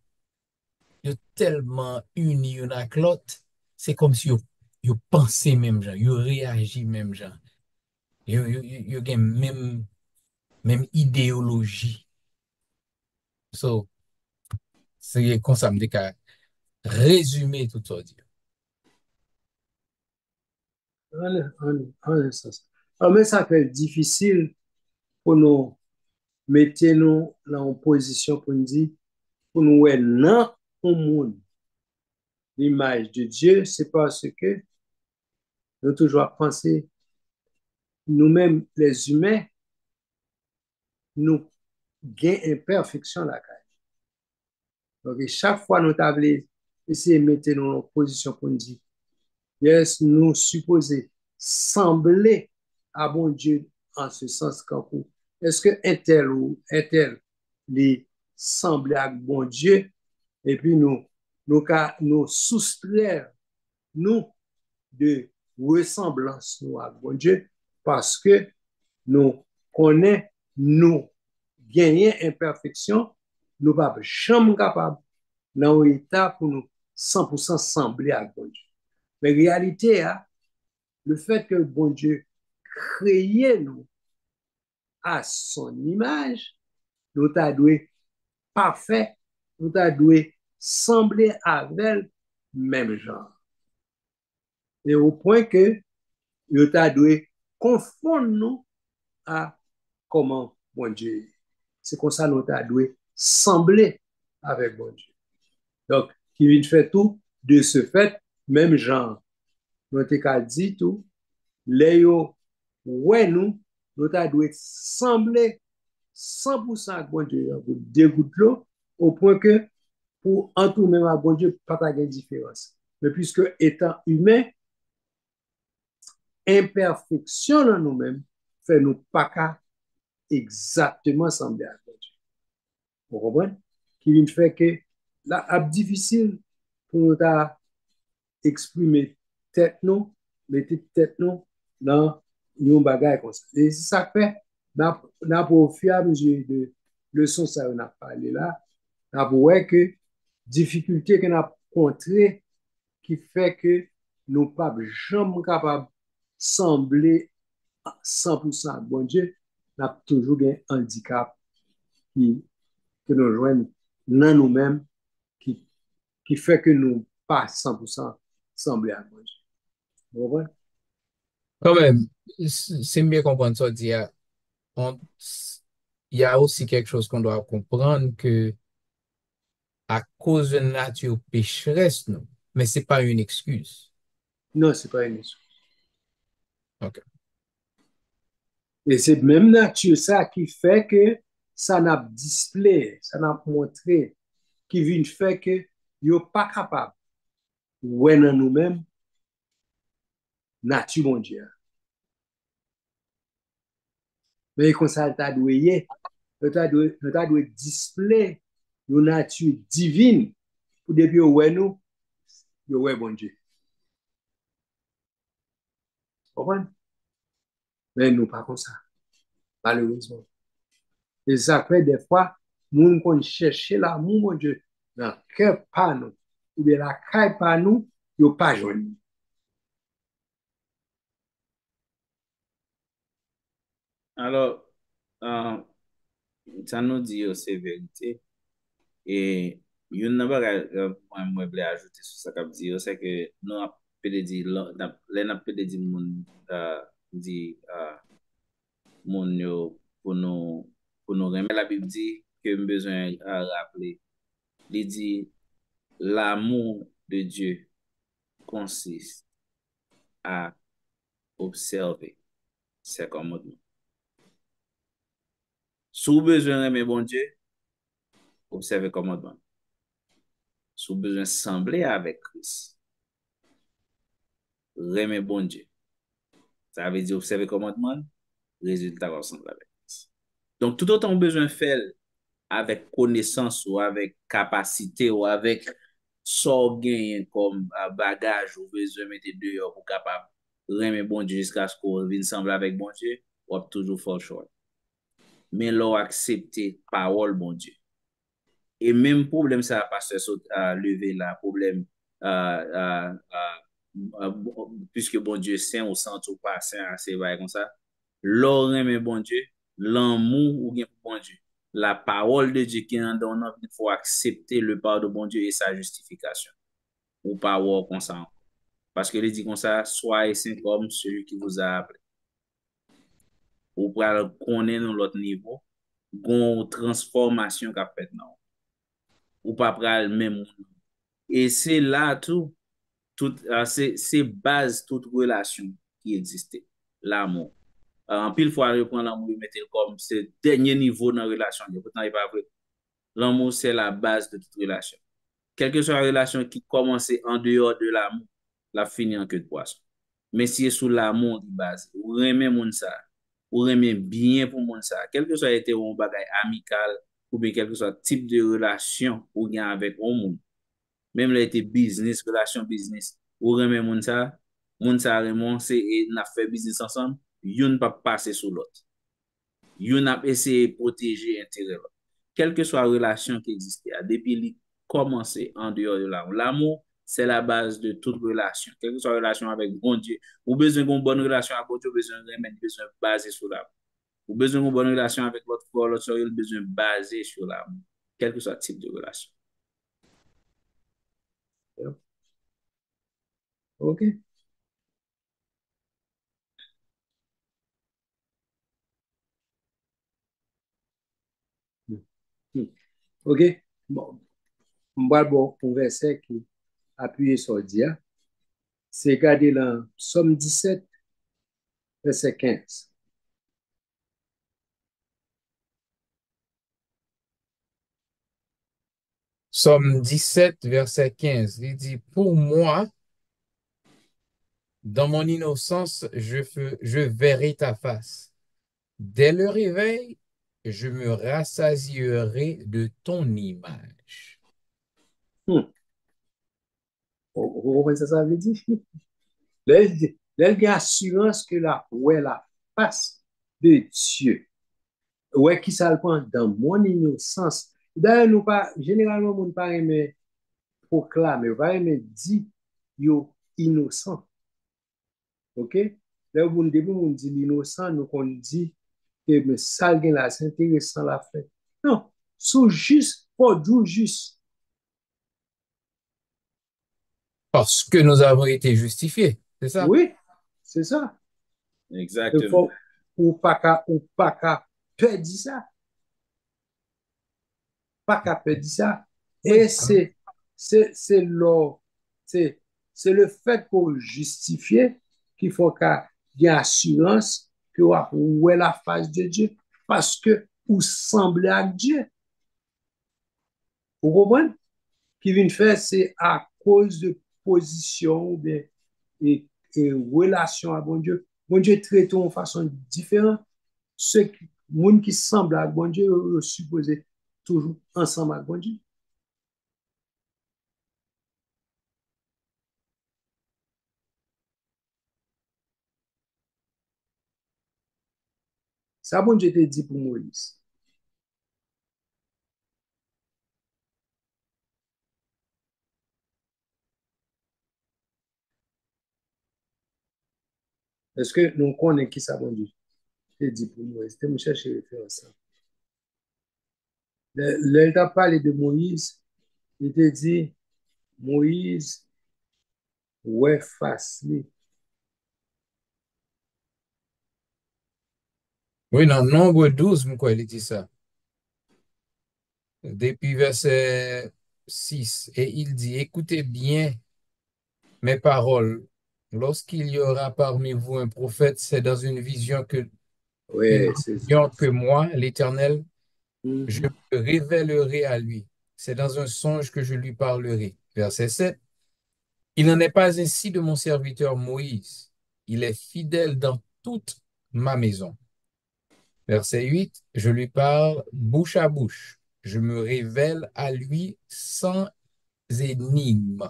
yo tellement unis yon ak l'autre, c'est comme si yo pensé même genre, yo réagi même genre. Yo gen même idéologie. So, c'est comme ça me dit qu'à résumer tout ça. Dire. Mais ça fait difficile pour nous mettre nous dans une position pour nous dire pour nous non au monde l'image de Dieu, c'est parce que nous toujours penser nous-mêmes, les humains, nous gagnons imperfection la caille. Donc, chaque fois nous avons essayé de mettre nous en position pour nous dire, yes, nous supposons sembler à bon Dieu en ce sens qu'en est-ce que un tel ou un tel les semble à bon Dieu et puis nous soustraire nous de ressemblance nous à bon Dieu parce que nous connaissons nous gagner imperfection, nous ne sommes jamais capables dans un état pour nous 100% sembler à bon Dieu. Mais en réalité, le fait que bon Dieu crée nous à son image, nous avons parfait, nous avons sembler avec même genre. Et au point que nous avons confondre nous à comment bon Dieu est. C'est comme ça que nous avons sembler avec bon Dieu. Donc, qui vient faire tout de ce fait, même genre. Nous avons dit tout, les ouais nous avons sembler 100% à bon Dieu pour dégoûter l'eau, au point que pour en tout même à bon Dieu, pas de différence. Mais puisque étant humain, imperfection dans nous-mêmes fait nous pas exactement sembler à bon Dieu. Vous comprenez? Qui vient faire que là, c'est difficile pour nous exprimer tête nous, mettre tête nous dans une bagaille comme ça. Et ça fait, au fur et à mesure de leçons ça on a parlé là, on voit que difficulté qu'on a rencontrée qui fait que nous ne sommes pas jamais capables de sembler 100% à bon Dieu, on a toujours un handicap qui, que nous joignons dans nous-mêmes qui fait que nous pas 100% sembler à bon Dieu. Vous comprenez? Quand même, c'est mieux comprendre ça, dire, on- il y a aussi quelque chose qu'on doit comprendre que à cause de la nature pécheresse, nous, mais c'est pas une excuse. Non, ce n'est pas une excuse. OK. Et c'est même nature ça qui fait que ça n'a display, ça n'a montré, qui vient faire que nous pas capable ouais dans nous-mêmes nature mon Dieu. Mais comme ça, tu as dû display une nature divine pour depuis ouais nous, ouais bon Dieu. Vous comprenez? Mais nous pas comme ça, malheureusement. Et ça fait des fois, nous qu'on cherche l'amour, mon Dieu, dans le cœur pas nous, ou bien la caille pas nous, nous pas joindre. Alors, euh, ça nous dit c'est vérité. Et yon nan bagay mwen ble ajoute sou sa kap di yo, c'est que nou ap pede di, lè nan pede di moun, di moun yo pou nou reme la Bib di, ke m bezwen rappele. Li di, l'amour de Dieu consiste à observer ses commandements. Sou bezwen reme bon Dieu, observe commandement. Sou bezwen sembler avec Christ, reme bon Dieu. Ça veut dire observer commandement, résultat ressemble avec Christ. Donc, tout autant besoin faire avec connaissance ou avec capacité ou avec so gain comme bagage ou besoin mettre dehors pour capable remer bon Dieu jusqu'à ce qu'on vienne sembler avec bon Dieu, ou toujours fall short. Mais l'on accepter parole bon Dieu. Et même problème ça pasteur lever là, problème puisque bon Dieu saint ou sant ou pas saint, c'est vrai comme ça. L'on remet bon Dieu, l'amour ou bien bon Dieu. La parole de Dieu qui est en nous, il faut accepter le pardon de bon Dieu et sa justification. Ou pas voir comme ça. Parce que il dit comme ça, soyez saint comme celui qui vous a appelé. Ou pour connaître l'autre niveau, une transformation qu'a fait non. ou pas pral même. Et c'est là c'est base toute relation qui existait, l'amour. En pile fois, reprendre l'amour, mettre comme ce dernier niveau dans la relation. Pourtant, il n'est pas vrai. L'amour, c'est la base de toute relation. Quelle que soit la relation qui commence en dehors de l'amour, la finit en queue de poisson. Mais si c'est sous l'amour de base, ou remet moun ça, ou remet bien pour moun ça, quel que soit été un bagage amical, ou bien quel que soit type de relation ou bien avec un monde, même là été business, relation business, ou remet moun ça remon, c'est n'a fait business ensemble, yon pas passer sous l'autre. Yon a essayé de protéger l'intérêt. Quelle que soit la relation qui existe, depuis qu'il commence en dehors de l'amour. L'amour, c'est la base de toute relation. Quelle que soit la relation avec bon Dieu, ou besoin d'une bonne relation avec bon Dieu, besoin de besoin basé sur l'amour. Ou besoin d'une bonne relation avec l'autre frère, l'autre soeur, besoin basé sur l'amour. Quel que soit le type de relation. OK. OK. Bon, bon, un verset qui appuie sur dia, c'est garder dans Somme 17, verset 15. Somme 17, verset 15. Il dit, pour moi, dans mon innocence, je verrai ta face. Dès le réveil, je me rassasierai de ton image. Vous comprenez ça veut dire? L'assurance que la face de Dieu. Ouais, qui ça le prend dans mon innocence. D'ailleurs, nous pas, généralement, nous ne pas aimer proclamer, pas aimer dire, yo innocent. OK? Là, vous nous dit l'innocent, nous on dit que mais ça là, c'est intéressant la fait. Non, c'est juste, pas du juste. Parce que nous avons été justifiés, c'est ça? Oui, c'est ça. Il Exactement. faut, ou pas qu'à perdre ça. Pas qu'à perdre ça. Oui. Et c'est le fait pour justifier qu'il faut qu'il y ait assurance que vous êtes la face de Dieu parce que vous semblez à Dieu. Vous comprenez? Qui vient faire, c'est à cause de position ou bien et relation à bon Dieu. Bon Dieu traite de façon différente. Ceux qui semblent à bon Dieu, supposé toujours ensemble avec bon Dieu. Ça, bon Dieu te dit pour Moïse. Est-ce que nous connaissons qui ça, bon Dieu? Te dit pour Moïse. Te me chercher référence. Il t'a parlé de Moïse. Il te dit, Moïse, ouais, face. Oui, dans Nombre 12, pourquoi il dit ça? Depuis verset 6, et il dit, écoutez bien mes paroles. Lorsqu'il y aura parmi vous un prophète, c'est dans une vision Oui, c'est ça. que moi, l'Éternel, je Mhm. me révélerai à lui. C'est dans un songe que je lui parlerai. Verset 7. Il n'en est pas ainsi de mon serviteur Moïse. Il est fidèle dans toute ma maison. Verset 8. Je lui parle bouche à bouche. Je me révèle à lui sans énigme.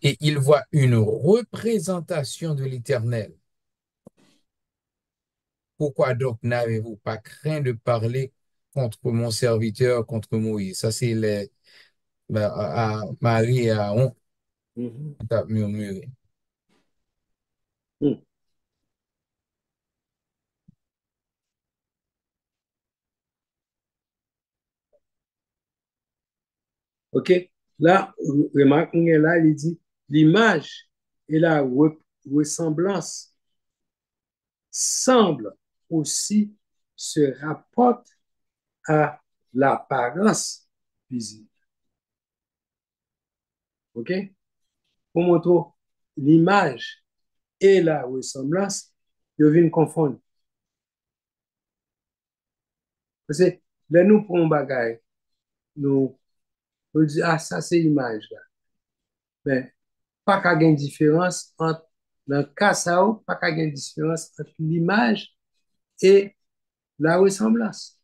Et il voit une représentation de l'Éternel. Pourquoi donc n'avez-vous pas craint de parler contre mon serviteur, contre Moïse? Ça, c'est à Marie et à Aaron Mhm. qui a murmuré. Mhm. OK? Là, remarque, là, il dit, l'image et la ressemblance semblent aussi se rapportent à l'apparence visible. OK? Pour montrer l'image et la ressemblance, ils viennent confondre. Parce que là, nous prenons bagage, nous disons, ah, ça c'est l'image là. Mais pas qu'à une différence entre, dans le cas ça, pas qu'à une différence entre l'image et la ressemblance.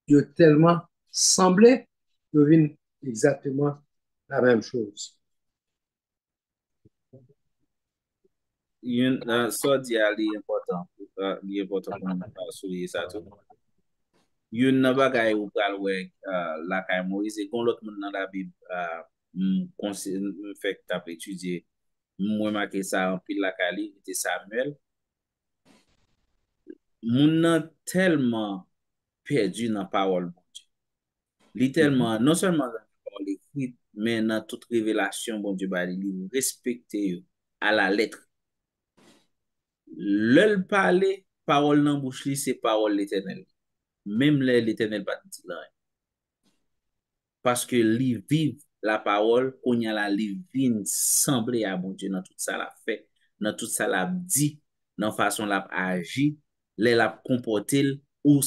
Ils ont tellement semblé, ils viennent exactement la même chose. So di a li important pou nou souye sa tou. Yon nan bagay ou pral wek lakay Moïse, kon lot moun nan la Bib m fek tap etudye, mwen make sa an pil lakay li, ite Samuel. Moun nan telman perdu nan parol bon Dieu. Li telman, non seulement nan parol ekrit, men nan tout revelasyon bon Dieu ba li respekte yo a la letre. L'el parle, parole nan bouche li, c'est parole l'Éternel. Même l'Éternel pas dit là. Parce que li vive la parole, qu'on y a la li vin semblé à bon Dieu dans tout ça la fait, dans tout ça la dit, dans façon la agi, la comporté ou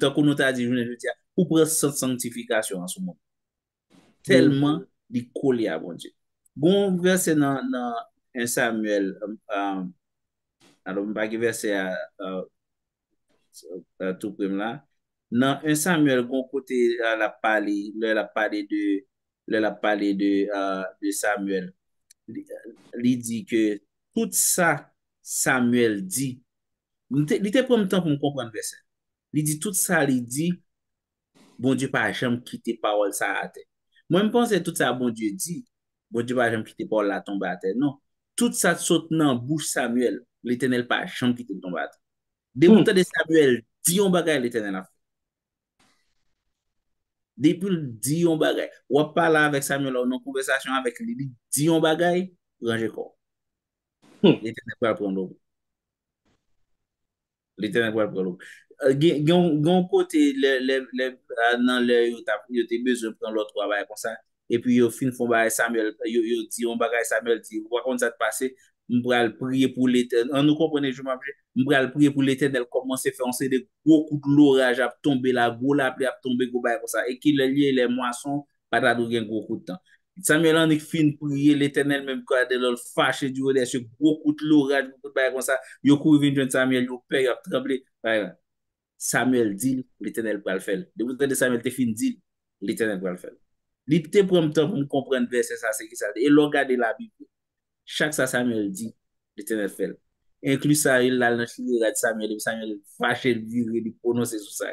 tant qu'on nous t'a dit, je veux dire, ou prendre cette sanctification en ce moment. Tellement li collé à bon Dieu. Bon verset dans 1 Samuel alors m'a verset tout près là. Dans 1 Samuel, gon côté la parlé de Samuel. Il dit que tout ça Samuel dit, il était pas temps pour me comprendre verset. Il dit tout ça, il dit bon Dieu pas jamais quitter parole ça à terre. Moi je pense que tout ça bon Dieu dit, bon Dieu pas jamais quitter parole la tomber à terre. Non, tout ça saute dans bouche Samuel, l'Éternel pas jamais quitter tomber à terre. Depuis de Samuel dit on bagay l'Éternel a fait. Depuis le dit on bagay, ou parler avec Samuel en conversation avec lui, dit on bagay, ranger quoi. L'Éternel va prendre l'eau. L'Éternel va prendre l'eau. Gon côté dans le yo te besoin prendre l'autre travail comme ça et puis yo fin font bagay Samuel yo dit on bagay Samuel dit voir comment ça te passer m'bral prier pour l'Éternel. On nous comprenez je m'appelle m'bral prier pour l'Éternel commencer faire on des gros coups de l'orage à tomber la gros la pluie à tomber go bagay comme ça et qu'il lié les moissons pas ta gen gros coup de temps. Samuel en fin prier l'Éternel même quand de l'ol fâché du haut ce gros coup de l'orage coup de bagay comme ça yo couru vinn Samuel yo peur a tremblé. Samuel dit, l'Éternel va le faire. De Samuel te fin dit, l'Éternel va le faire. Il te prend temps pour comprendre verset ça, c'est qui ça. Et regarder la Bible. Chaque ça Samuel dit, l'Éternel fait. Inclus ça, il a regarde Samuel, Samuel fâché, il prononce sur ça.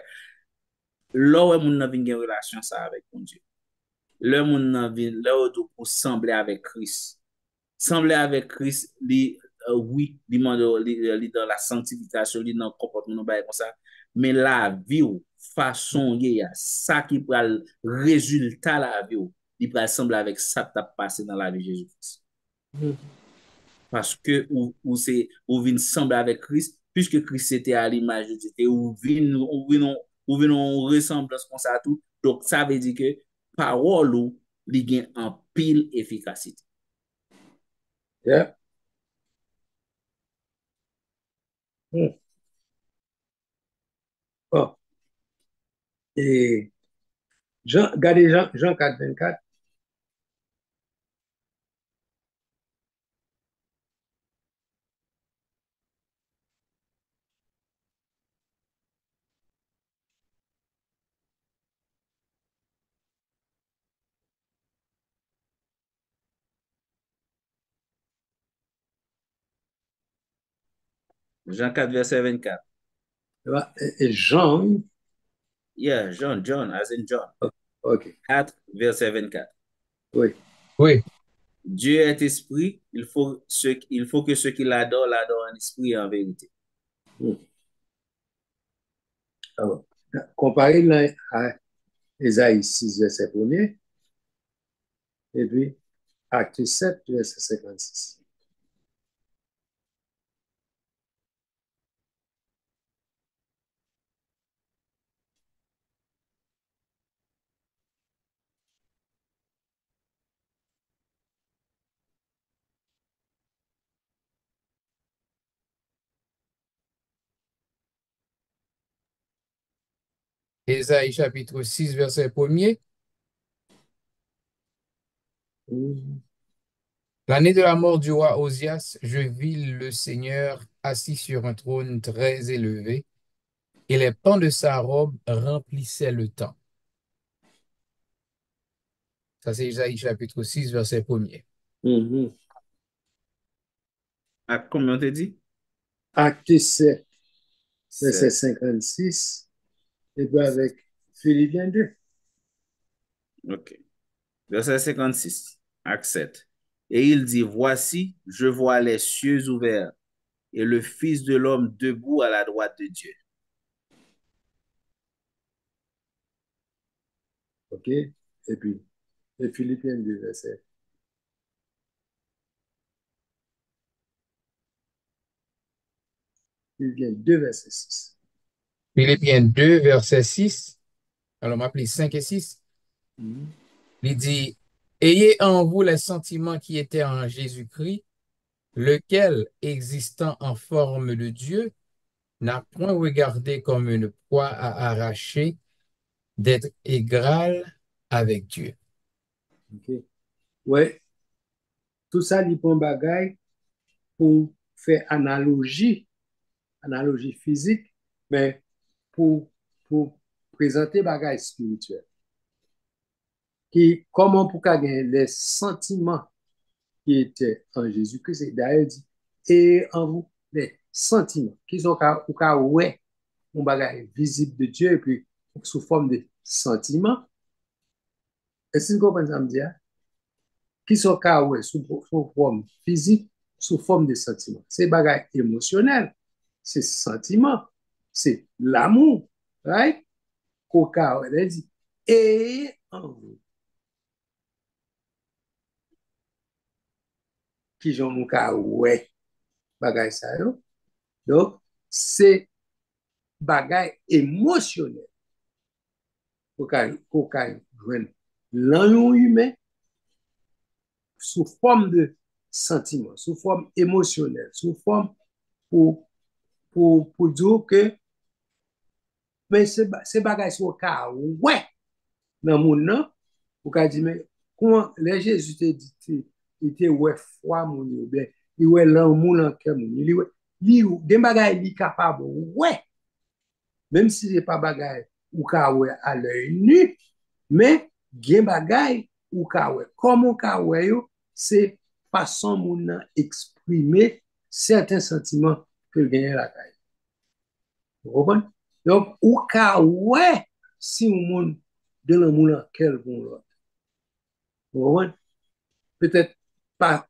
Là où mon n'a une relation ça avec mon Dieu. Là mon n'a là où pour sembler avec Christ. Sembler avec Christ, oui, il dans la sanctification, il dans le comportement comme ça. Mais la vie, façon, ça qui prend le résultat la vie, il peut sembler avec ça qui a passé dans la vie de Jésus-Christ. Parce que ou vient sembler avec Christ, puisque Christ était à l'image de Dieu, ou vient en ressemblance comme ça tout. Donc ça veut dire que parole ou il gagne en pile efficacité. Yeah. Oh. Et regardez Jean 4, 24. Jean 4, verset 24. Et Jean. Yeah, John, as in John. OK. 4, verset 24. Oui. Oui. Dieu est esprit, il faut que ceux qui l'adorent en esprit et en vérité. Alors, comparé à Ésaïe 6, verset 1er, et puis Acte 7, verset 56. Ésaïe chapitre 6, verset 1er. Mhm. L'année de la mort du roi Osias, je vis le Seigneur assis sur un trône très élevé, et les pans de sa robe remplissaient le temps. Ça, c'est Ésaïe chapitre 6, verset 1er. Mhm. À combien on te dit? Acte 7, verset 7. 56, et puis avec Philippiens 2. OK. Verset 56, acte 7. Et il dit, voici, je vois les cieux ouverts et le Fils de l'homme debout à la droite de Dieu. OK? Et puis, et Philippiens 2, verset. Philippiens 2, verset 6. Philippiens 2, verset 6. Alors, on m'appelle 5 et 6. Mhm. Il dit, ayez en vous les sentiments qui étaient en Jésus-Christ, lequel, existant en forme de Dieu, n'a point regardé comme une proie à arracher d'être égal avec Dieu. OK? Ouais, tout ça, il prend bagaille pour faire analogie physique, mais pour, pour présenter bagaille spirituel. Qui, comment pour gagner les sentiments qui étaient en Jésus-Christ, et d'ailleurs dit, et en vous, les sentiments qui sont au cas ouais, un bagage visible de Dieu, et puis sous forme de sentiments. Est-ce que vous comprenez ça me dire? Qui sont cas ouais, sous forme physique, sous forme de sentiments. C'est bagage émotionnel, c'est sentiment, c'est l'amour, right? Qu'au cas ouais, elle dit, et en vous, qui sont au cas ouais, bagage ça, yo. Donc, c'est bagay émotionnel pour qu'on joigne l'anion humain sous forme de sentiment, sous forme émotionnelle, sous forme pour, pour dire que mais c'est bagay sur ka ouais dans mon nom pour qu'on dit mais comment les Jésus te dit il te ouais foi mon bien il ouais l'amour dans cœur mon il ouais des bagay li capable ouais même si c'est pas bagay ou ka ouais à l'œil nu mais gen bagay ou ka ouais comment ka ouais yo c'est façon moun nan exprimer certains sentiments que gagne la caille. Vous comprenez? Donc ou ka ouais si un moun de le moun quel bon l'autre. Vous comprenez? Peut-être pas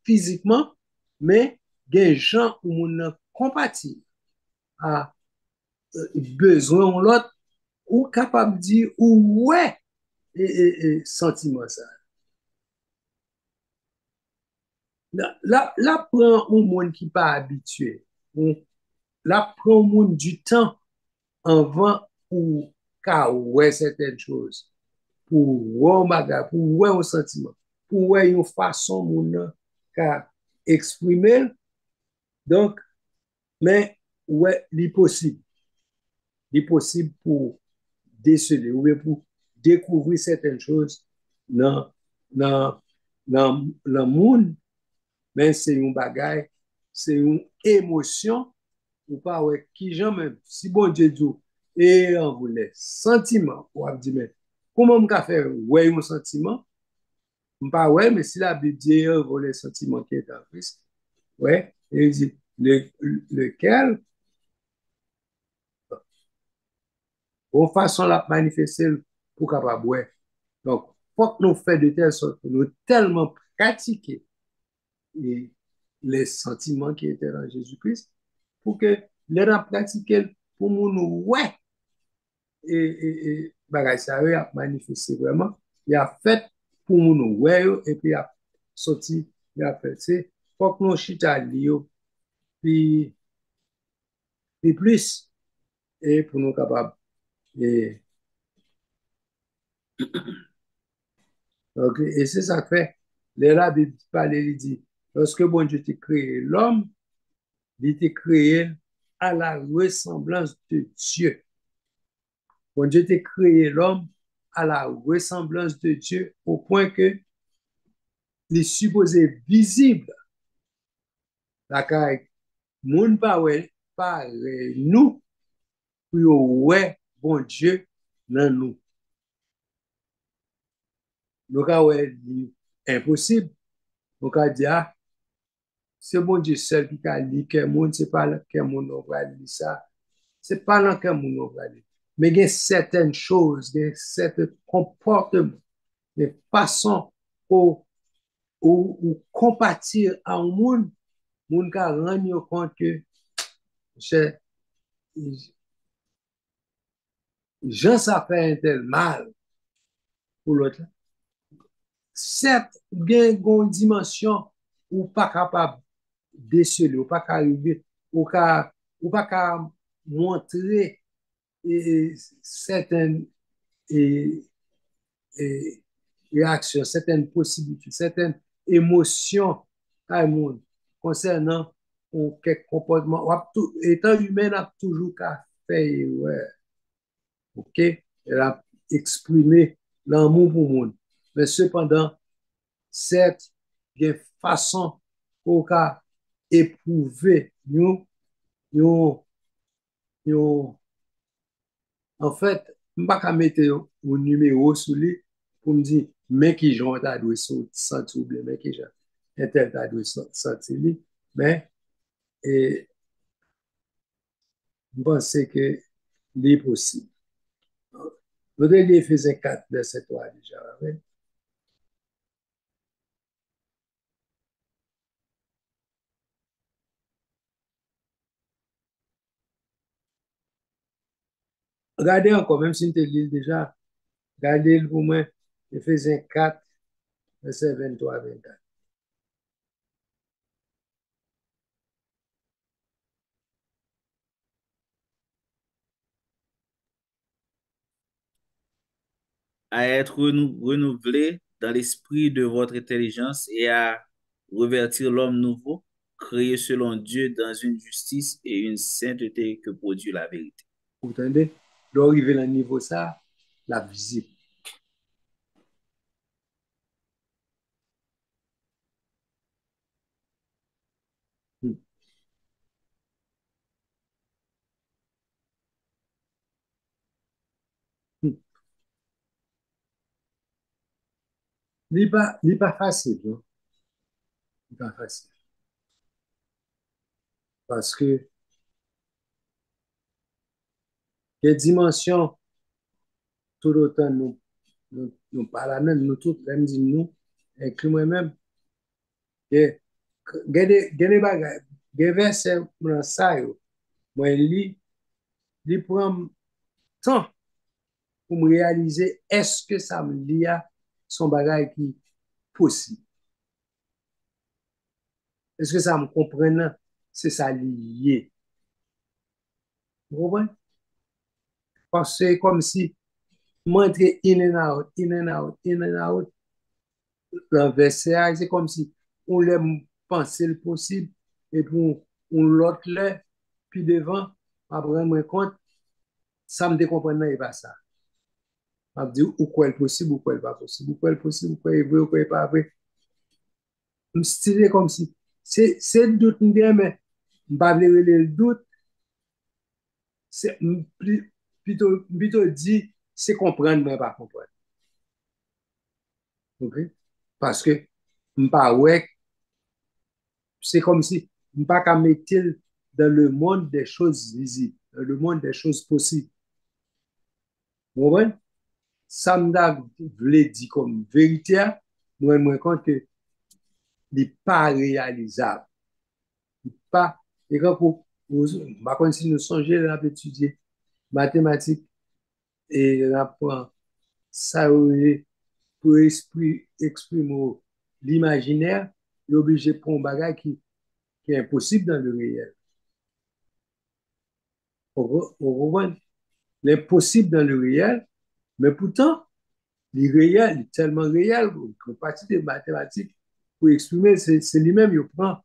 physiquement mais gen gens ou moun nan compati à besoin l'autre ou capable de dire ou ouais sentiment ça. Là prend un monde qui pas habitué. Là prend un monde du temps avant pour qu'à ouais certaines choses, pour ouais bagarre, pour ouais un sentiment, pour ouais une façon moun qu'à exprimer. Donc, mais ouais, l'impossible pour déceler ou bien pour découvrir certaines choses dans dans dans le monde. Mais c'est une bagaille, c'est une émotion, ou pas, ouais, qui jamais, si bon Dieu dit, et on voulait sentiment, ou a dit, mais comment on peut faire, ouais, un sentiment, pas ouais, mais si la Bible dit, on voulait sentiment qui est en Christ, ouais, et il dit, lequel, de façon la manifester pour capable, ouais. Donc, faut que nous fassions de telle sorte que nous tellement pratiquer et les sentiments qui étaient en Jésus-Christ, pour que les gens pratiquent pour nous, ouais, et bagay ça a manifesté vraiment, il a fait pour nous, ouais, et puis il a sorti, il a fait, c'est, faut que nous chita liyo, puis, puis plus, et pour nous capables, et, donc, et c'est ça que fait, les rabbis parlent, il dit, lorsque bon Dieu t'a créé l'homme, il t'a créé à la ressemblance de Dieu. Bon Dieu t'a créé l'homme à la ressemblance de Dieu au point que il est supposé visible. La caille, moun pa wè, pa nous, pour ouais, bon Dieu, dans nous. Donc, ouais, impossible. Donc, à dire, c'est bon Dieu seul qui a dit que moun, c'est pas que moun va dire ça. C'est pas là que moun va dire. Mais il y a certaines choses, il y a certains comportements, des façons ou compatir à un monde, moun ka rendre compte que Jean ça fait un tel mal pour l'autre. Certes, il y a une dimension ou pas capable de déceler, ou pas arriver, ou pas montrer certaines réactions, certaines possibilités, certaines émotions à un monde concernant quelques comportements. Étant humain, on a toujours qu'à faire, ouais, ok, elle a exprimé l'amour pour le monde. Mais cependant, certes, il y a une façon pour qu'à éprouver nous, en fait, je ne vais pas mettre un numéro sur lui pour me dire, mais qui j'en ai dû sentir ou bien, mais qui j'en ai dû sentir lui. Mais, je pense que c'est possible. Nous devons Éphésiens 4, verset 3 déjà. Oui? Regardez encore, même si nous te lis déjà, regardez pour moi, Éphésiens 4, verset 23 à 24. À être renouvelé dans l'esprit de votre intelligence et à revêtir l'homme nouveau, créé selon Dieu dans une justice et une sainteté que produit la vérité. Vous entendez? D'arriver à un niveau ça, la visible. Ce n'est pas facile, non? Ce n'est pas facile. Parce que les dimensions, tout autant nous parlons, nous tous, même dit nous, inclus moi-même, que des versets dans ça, moi, il prend temps pour me réaliser est-ce que ça me lie à son bagage qui est possible. Est-ce que ça me comprend? C'est ça lié. Vous comprenez? Parce que c'est comme si m'entrer in and out, in and out, in and out, dans le verset, c'est comme si on l'aime penser le possible et puis on l'autre là, puis devant, après, moi, compte, ça me décomprend et pas ça. On dit ou quoi est possible, ou quoi est pas possible, ou quoi est possible, ou quoi est vrai, ou quoi est pas vrai. Je me style comme si, c'est le doute, mais je ne pas le doute, c'est plutôt dit, c'est comprendre, mais pas comprendre. Okay? Parce que, pas ouais, c'est comme si, pas qu'à mettre dans le monde des choses visibles, dans le monde des choses possibles. Vous voyez? Ça me voulait dire comme vérité, moi, je me compte que n'est pas réalisable. Pas, et quand pour, si nous songeons à étudier mathématiques et apprendre ça pour exprimer l'imaginaire, il est obligé de prendre un bagage qui est impossible dans le réel. On voit l'impossible dans le réel, mais pourtant, le réel est tellement réel qu'une partie des mathématiques pour exprimer, c'est lui-même, il prend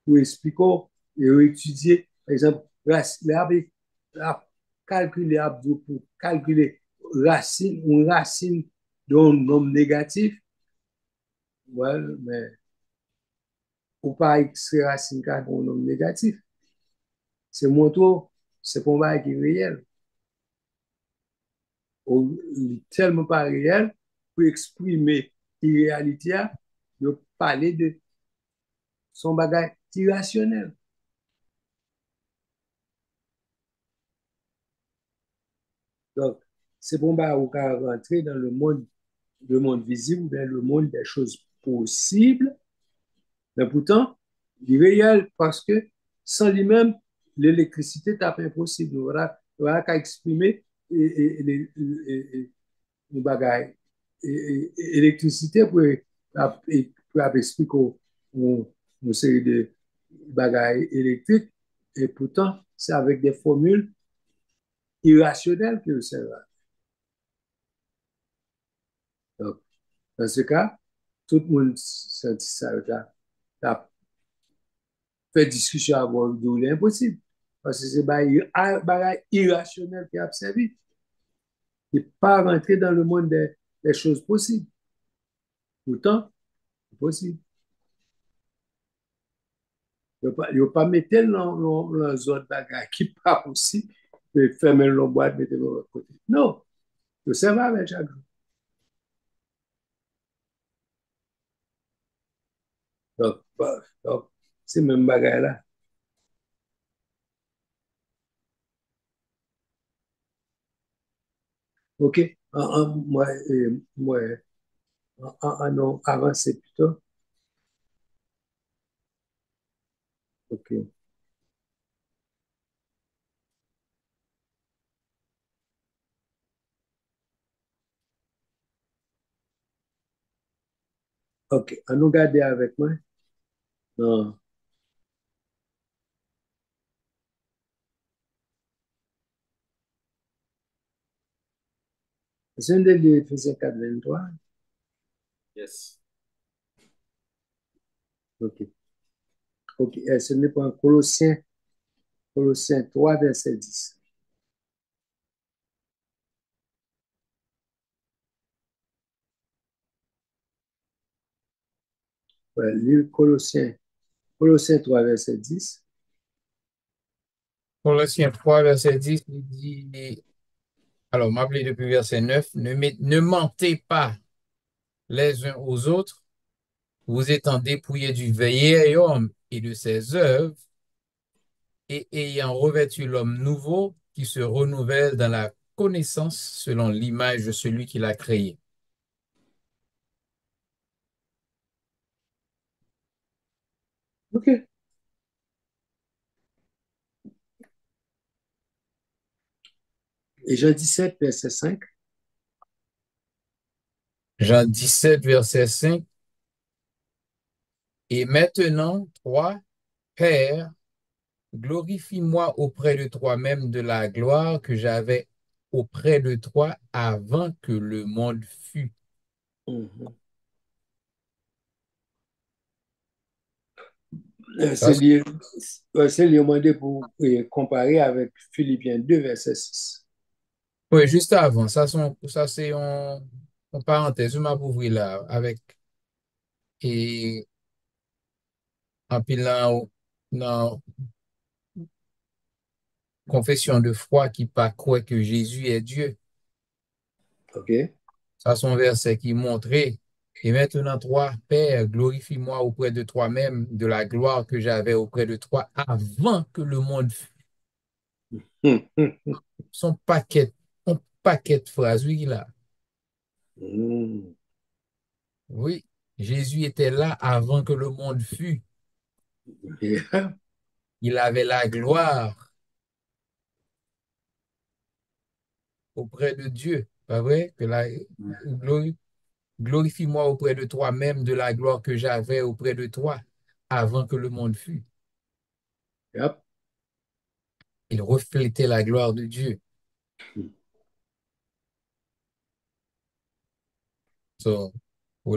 pour expliquer et étudier, par exemple, calculer Abdou pour calculer une racine d'un nombre négatif, ouais, mais ou pas X racine d'un nombre négatif. C'est mon tour, c'est pour moi qui est réel. Ou, tellement pas réel pour exprimer l'irréalité, de parler de son bagage irrationnel. Donc, c'est pour moi qu'on va rentrer dans le monde visible, dans le monde des choses possibles, mais pourtant, irréel parce que sans lui-même, l'électricité est impossible. Voilà qu'à exprimer le bagage. Électricité pour expliquer une série de bagages électriques et pourtant, c'est avec des formules irrationnelles que c'est là. Donc, dans ce cas, tout le monde sent ça, a fait discussion avant de l'impossible. Parce que c'est un bagage irrationnel qui a observé. Il n'est pas rentré dans le monde des choses possibles. Pourtant, c'est possible. Il ne faut pas mettre dans la zone bagage qui n'est pas possible, mais fermer le boîte, mettre de l'autre côté. Non, ça va avec chaque jour. Donc c'est même bagage là. OK. Moi, non, avancer plutôt. OK. OK. On nous garder avec moi. Non. C'est un des Éphésiens 4, 23. Yes. OK. OK. Ce n'est pas un Colossiens 3, verset 10. Ouais, lire Colossiens 3, verset 10. Colossiens 3, verset 10, il dit, alors, m'appelez depuis verset 9, ne mentez pas les uns aux autres, vous étant dépouillés du vieil homme et de ses œuvres, et ayant revêtu l'homme nouveau qui se renouvelle dans la connaissance selon l'image de celui qui l'a créé. OK. Et Jean 17, verset 5. Jean 17, verset 5. Et maintenant, toi, Père, glorifie-moi auprès de toi-même de la gloire que j'avais auprès de toi avant que le monde fût. Mhm. Parce C'est lui demandé pour comparer avec Philippiens 2, verset 6. Oui, juste avant, ça c'est en parenthèse, je m'ouvrir là avec et en pile dans confession de foi qui pas croit que Jésus est Dieu. OK? Ça son verset qui montrait. Et maintenant, toi, Père, glorifie-moi auprès de toi-même de la gloire que j'avais auprès de toi avant que le monde fût. Son paquet, un paquet de phrases, oui, là. Oui, Jésus était là avant que le monde fût. Yeah. Il avait la gloire auprès de Dieu. Pas vrai? Glorifie-moi auprès de toi-même de la gloire que j'avais auprès de toi avant que le monde fût. Yep. Il reflétait la gloire de Dieu. So, aux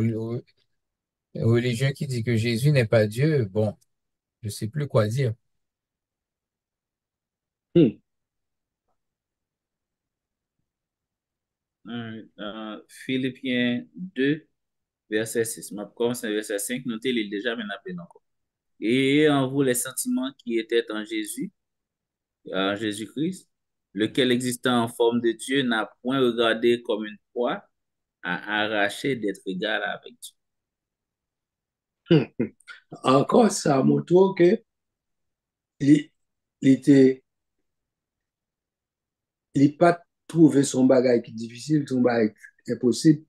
religions qui disent que Jésus n'est pas Dieu, bon, je ne sais plus quoi dire. Hmm. Philippiens 2, verset 6. Ma commence verset 5, notez l'île déjà, mais n'a pas encore. Et en vous les sentiments qui étaient en Jésus-Christ, lequel existant en forme de Dieu n'a point regardé comme une proie à arracher d'être égal avec Dieu. Encore, ça montre que il, il était, il pas trouvé son bagage qui est difficile, son bagage impossible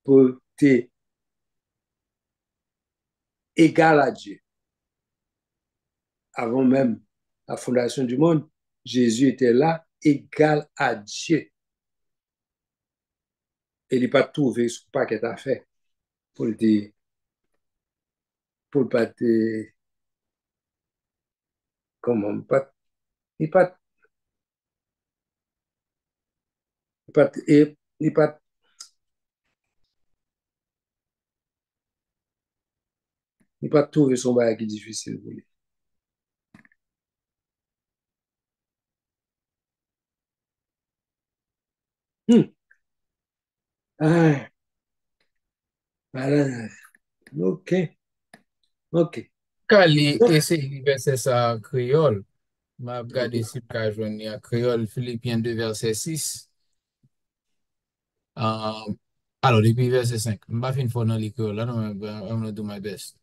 pour être égal à Dieu. Avant même la fondation du monde, Jésus était là, égal à Dieu. Et il n'a pas trouvé ce paquet à faire pour le pour pas te, comment, pas, il pas, il pas, il pas trouvé son bagage qui est difficile pour lui. Hmm. Ah, voilà. OK, OK. Quand il essaie de verser ça en créole, m'a regardé si je joindre en créole, Philippiens 2, verset 6. Euh, alors, depuis verset 5, je ne vais pas finir dans les créoles, là, non, I'm going to do my best.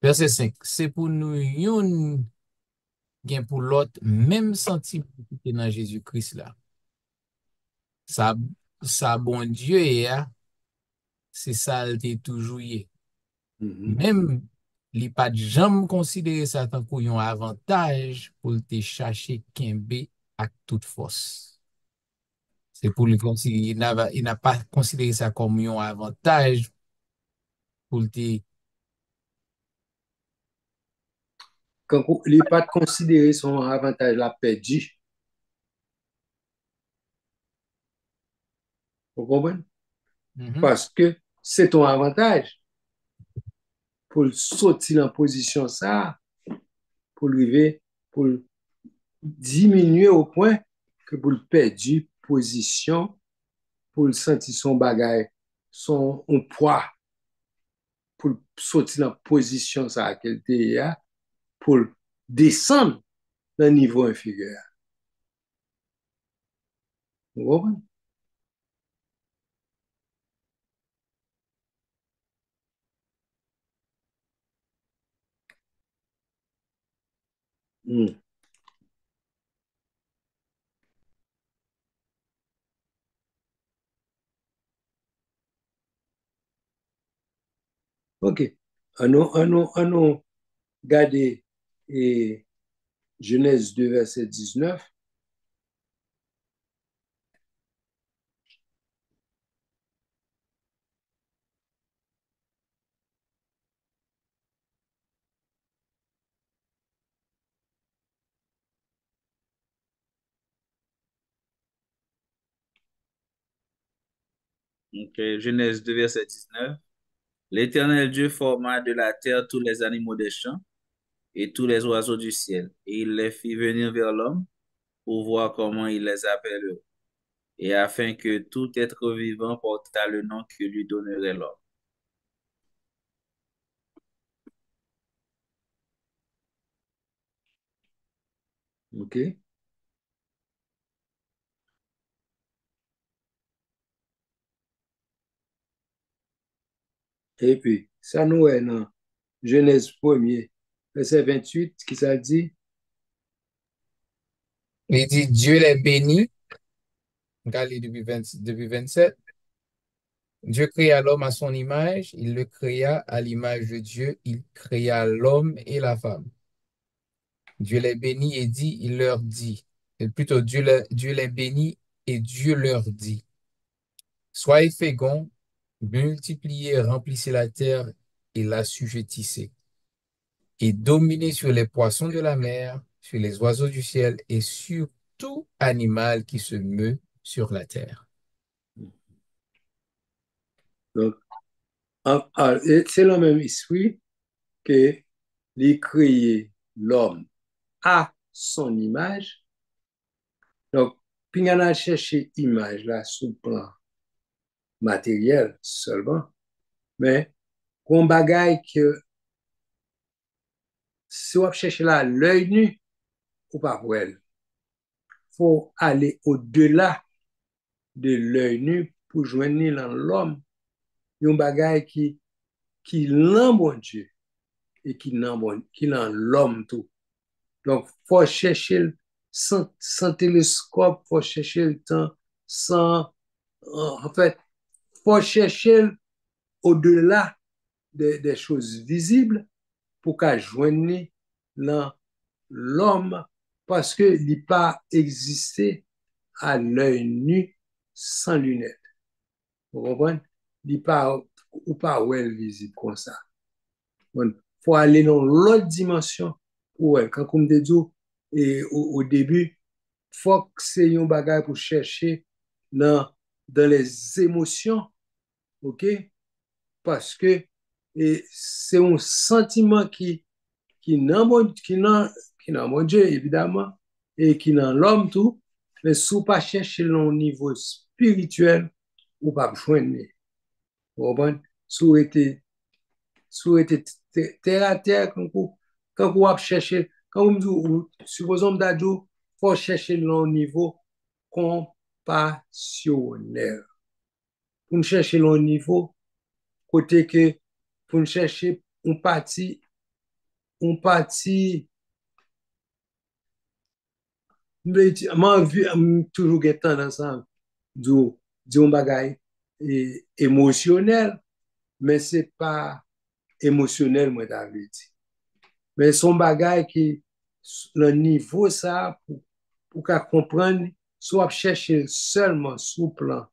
Verset 5, c'est pour nous, yon, gen pour l'autre, même sentiment qui est dans Jésus-Christ là. Ça, ça, bon Dieu, c'est ça, il était toujours yé. Mhm. Même, il pas jamais considéré ça tant un avantage pour te chercher Kembe à toute force. C'est pour lui comme si il n'a pas considéré ça comme un avantage pour te. Quand il n'a pas considéré son avantage la perdu, vous comprenez? Mhm. Parce que c'est ton avantage pour sortir en position ça, pour arriver, pour diminuer au point que pour le perdre position, pour le sentir son bagage, son un poids, pour sortir en position ça qu'elle était pour descendre d'un niveau inférieur. Vous comprenez? Mm. OK. On garder et Genèse 2, verset 19. Donc, Genèse 2, verset 19. L'Éternel Dieu forma de la terre tous les animaux des champs et tous les oiseaux du ciel, et il les fit venir vers l'homme pour voir comment il les appellerait, et afin que tout être vivant portât le nom que lui donnerait l'homme. OK. Et puis, ça nous est dans Genèse 1er, verset 28, qui ça dit, Il dit Dieu les bénit, regardez depuis 27. Dieu créa l'homme à son image, il le créa à l'image de Dieu, il créa l'homme et la femme. Dieu les bénit et dit, il leur dit, et plutôt Dieu les bénit et Dieu leur dit, soyez féconds, multipliez, remplissez la terre et l'assujettissez, et dominez sur les poissons de la mer, sur les oiseaux du ciel et sur tout animal qui se meut sur la terre. donc, c'est le même esprit que les créer l'homme à son image. Donc, puis on a cherché image là sous le plan matériel seulement, mais qu'on bagaille que si on cherche là l'œil nu ou pas pour elle, faut aller au-delà de l'œil nu pour joindre dans l'homme un bagaille qui l'en bon Dieu et qui l'en l'homme tout. Donc, faut chercher sans télescope, faut chercher le temps sans, en fait, faut chercher au-delà des choses visibles pour qu'à joindre dans l'homme parce que il pas existé à l'œil nu sans lunettes. Vous comprenez? Il pas ou pas well visible comme ça. Bon, faut aller dans l'autre dimension pour elle. Quand on me dit au début, faut que c'est un bagage pour chercher dans les émotions, ok? Parce que c'est un sentiment qui dans mon Dieu, évidemment, et qui dans l'homme tout, mais si vous pas chercher au niveau spirituel, ou pas joindre. Vous comprenez? Si vous êtes terre à terre, quand vous cherchez, quand vous me dites, supposons que il faut chercher au niveau compassionnel. Pour chercher au niveau, côté que, pour chercher un parti toujours gen tendance à dire un bagay émotionnel, mais c'est pas émotionnel, moi, David. Mais son bagay qui, le niveau ça, pour qu'à comprendre, soit chercher seulement sous plan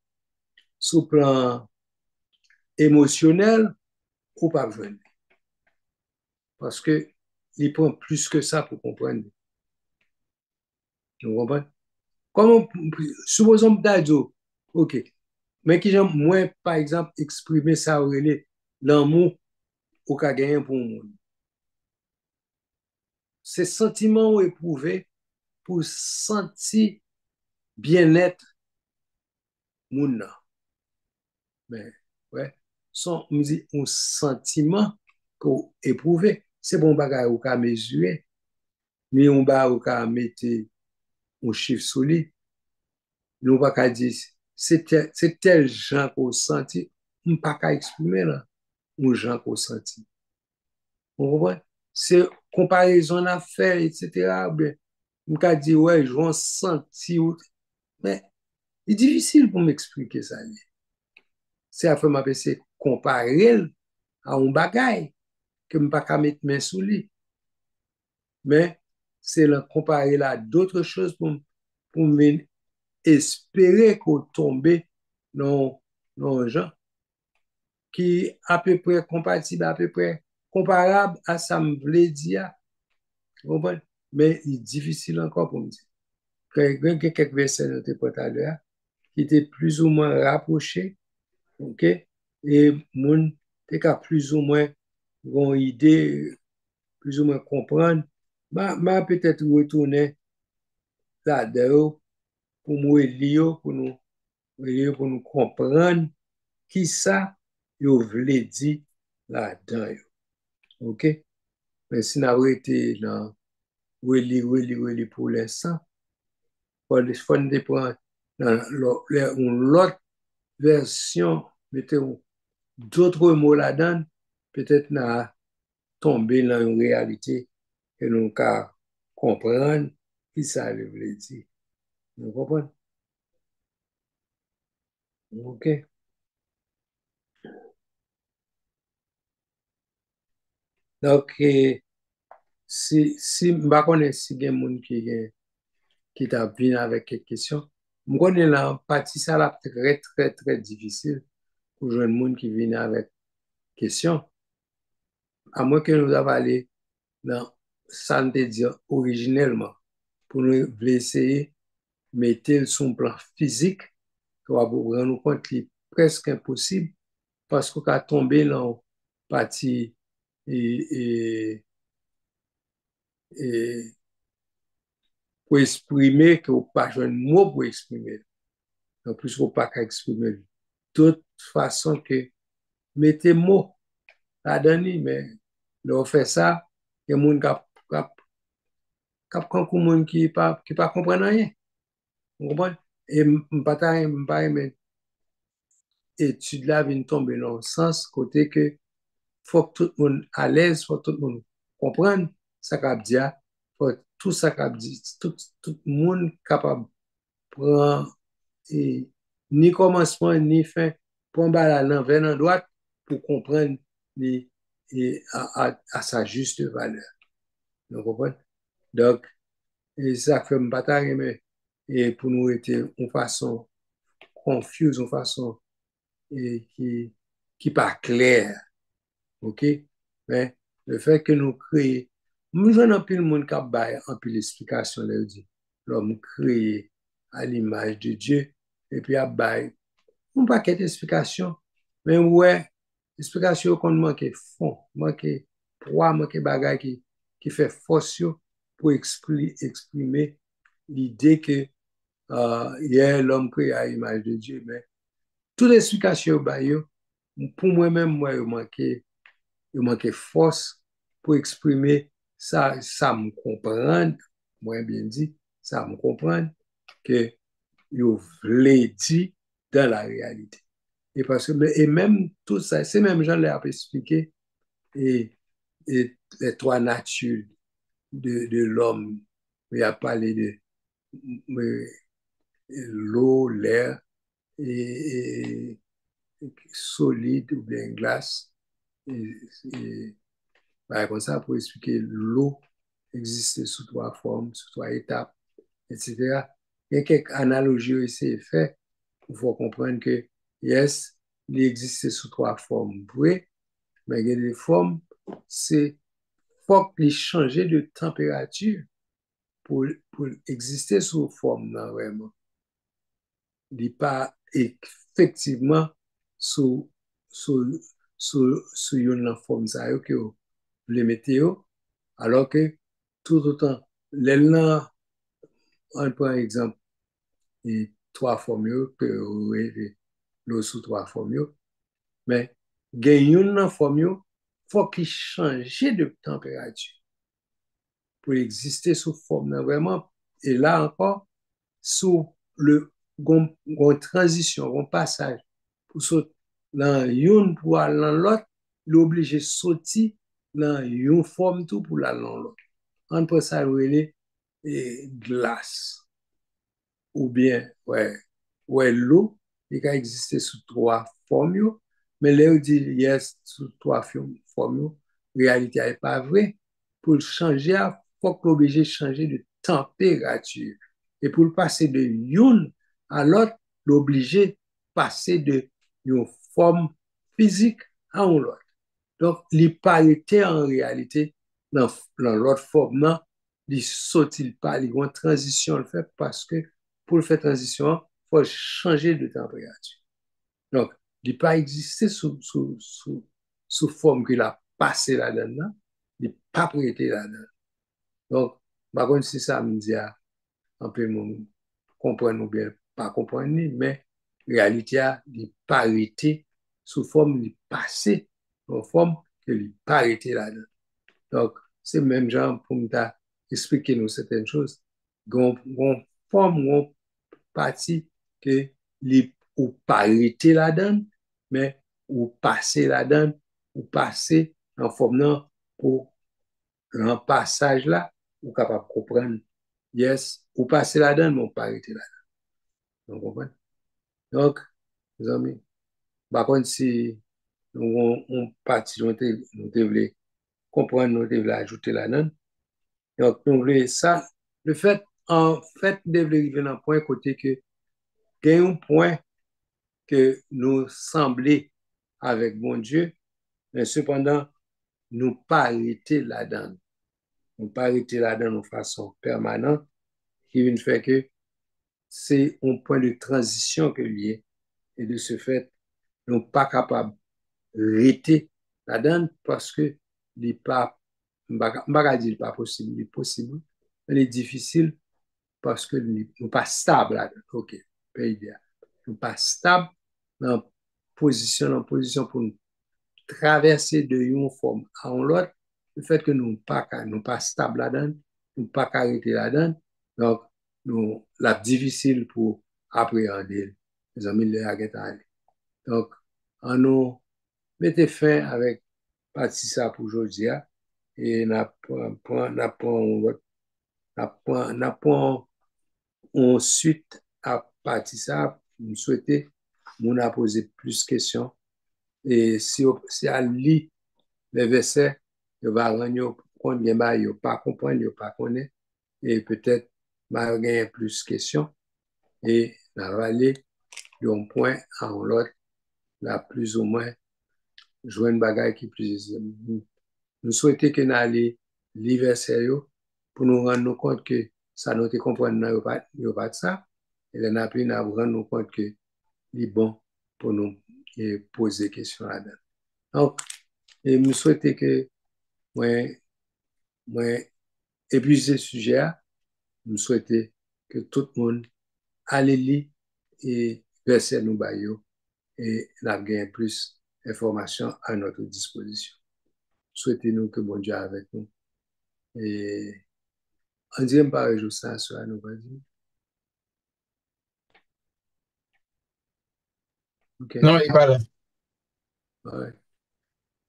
émotionnel, ou pas besoin. Parce que il prend plus que ça pour comprendre. Vous comprenez? Comment, supposons que ok, mais qui j'aime moins, par exemple, exprimer ça ou l'amour ou qu'a gagné pour le monde. Ces sentiments éprouvés pour sentir bien-être moun nan. Mais, ouais, son, me dit, un sentiment qu'on éprouvé. C'est bon bagay ou qu'a mesurer, mais on ba ou qu'a mettre un chiffre solide. Nous pas qu'à dire, c'est tel gens qu'on senti, on pas qu'à exprimer là, un gens qu'on senti. Vous comprenez? C'est comparaison à faire, etc. Ben, on peut dire, ouais, je vais sentir. Mais c'est difficile pour m'expliquer ça. C'est à faire ma c'est comparer à un bagage que je ne peux pas mettre main sous lui. Mais c'est le comparer à d'autres choses pour espérer qu'on tombe dans un genre qui est à peu près compatible, à peu près comparable à ça me voulait dire. Mais il est difficile encore pour me dire. Il y a quelques versets de tout à l'heure qui étaient plus ou moins rapprochés, ok? Et moun te ka plus ou moins une idée, plus ou moins comprendre. Ma peut-être retourner là-dedans pour nous lire, pour nous comprendre qui ça yo vle dire là-dedans. Ok? Mais si nous avons été dans relire pour l'instant, il faut nous prendre une autre version, mettez d'autres mots là-dedans, peut-être n'a tombé dans une réalité que nous pouvons comprendre qui ça veut dire. Vous comprenez? OK. Donc, si je ne connais pas si il y a des gens qui t'a venu avec quelques questions, je connais la partie ça là très, très, très difficile pour les gens qui viennent avec questions. À moins que nous avons allé dans ça ne te dire originellement pour nous essayer de mettre sur un plan physique qu'on va vous rendre compte qu'il est presque impossible parce qu'on a tombé dans la partie et, et pour exprimer que vous pas un mot pour exprimer. En plus, vous pas qu'à exprimer. toute façon que mettez mots là-dedans, mais on fait ça, il y a des gens qui ne comprennent rien. Vous comprenez? Et je ne pas aimer étude là vient tomber dans le sens côté que faut que tout le monde à l'aise, faut que tout le monde comprenne ça qu'a dit, faut tout ça qu'a dit, tout le monde capable de prendre et ni commencement ni fin pour balle l'envers dans droite pour comprendre les, à sa juste valeur. Vous comprenez? Donc, et ça fait me bataille, mais et pour nous être en façon confuse, en façon et qui pas claire. OK? Mais le fait que nous créons, nous avons un peu de monde qui a un peu l'explication, l'homme créé à l'image de Dieu, et puis à bail, un paquet d'explications, mais ouais, explication qu'on manque fond, manque poids, manque bagage qui fait force pour exprimer l'idée que il y a l'homme créé à l'image de Dieu, mais toute explication, pour moi-même, moi, il manque force pour exprimer ça, ça me comprendre, moi bien dit, ça me comprendre que vous voulez dire dans la réalité. Et parce que, et même tout ça, ces mêmes gens l'ont expliqué, et, et les trois natures de l'homme. Il a parlé de l'eau, l'air et solide ou bien glace. Et comme ça, pour expliquer l'eau existe sous trois formes, sous trois étapes, etc. Il y a quelques analogies aussi faites pour comprendre que, yes, il existe sous trois formes. Oui, mais il y a des formes, c'est faut qu'il change de température pour exister sous forme, non, vraiment. Il n'est pas effectivement sous, sous, sous une forme ça, que vous le mettez, alors que tout autant, l'élan, on prend exemple, et trois formes, que l'eau sous trois formes, mais gagner une forme, il faut qu'il change de température pour exister sous forme, vraiment. Et là encore, sous le gon transition, un passage, pour sauter dans une pour aller dans l'autre, l'obligé sortir dans une forme tout pour aller dans l'autre. On peut ça glace ou bien l'eau, il peut exister sous trois formes, mais là on dit yes sous trois formes, réalité n'est pas vrai. Pour changer, il faut que l'obligé changer de température. Et pour passer de une à l'autre, l'obligé passer de une forme physique à une autre. Donc, les parité en réalité, dans l'autre forme, non, il saute pas, il y a une transition le fait parce que pour faire transition, il faut changer de température. Donc, il n'a pas existé sous forme qu'il a passé là-dedans, il n'a pas prêté là-dedans. Donc, par contre, si ça me dit, un peu comprendre ou bien pas comprendre, mais réalité a des parités sous forme de passé, en forme que les parités là-dedans. Donc, c'est même genre pour nous expliquer nous certaines choses. Gon forme, gon partie que les ou parité là-dedans, mais ou passer là-dedans, ou passer en forme non, pour un passage là, ou capable de comprendre. Yes, ou passer là-dedans, mais ou parité là-dedans. Vous comprenez? Donc, les amis, par contre, si on partit, nous devons comprendre, nous devons ajouter là-dedans. Donc, nous voulons ça. Le fait, en fait, nous devons arriver dans un point côté que, il y a un point que nous semblons avec bon Dieu, mais cependant, nous pas arrêter là-dedans. Nous pas arrêter là-dedans de façon permanente, qui vient faire que c'est un point de transition que lié. Et de ce fait, nous ne sommes pas capables d'arrêter là-dedans parce que il n'est pas, je ne vais dire pas possible, il est possible, mais il est difficile parce que nous ne sommes pas stables là-dedans. OK, pays bien. Nous ne sommes pas stables dans position en position pour nous traverser de une forme à l'autre, le fait que nous ne pas stable là-dedans, nous pas arrêter là-dedans, donc nous la difficile pour appréhender les amis de la. Donc, on nous mettez fin avec partie ça pour aujourd'hui et n'apprend ensuite à partir ça, nous souhaiter nous a posé plus de questions et si à lire les versets, il va rendre compte bien bas, il pas comprendre, il pas connaître et peut-être va gagner plus de questions et on va aller d'un point à l'autre, là plus ou moins jouer une bagaille qui plus nous souhaitons que nous allions lire verset pour nous rendre compte que ça nous te comprendre il pas de ça et là nous rendre compte que c'est bon pour nous poser des questions là-dedans. Donc, et nous souhaitons que moi épuiser le sujet, nous souhaitons que tout le monde aille lire et verser nous baillot et n'a gagné plus d'informations à notre disposition. Souhaitez-nous que bon Dieu avec nous. Et on dirait pas rejoindre ça sur nous, vas-y. OK. Non, il n'est pas là. Ouais.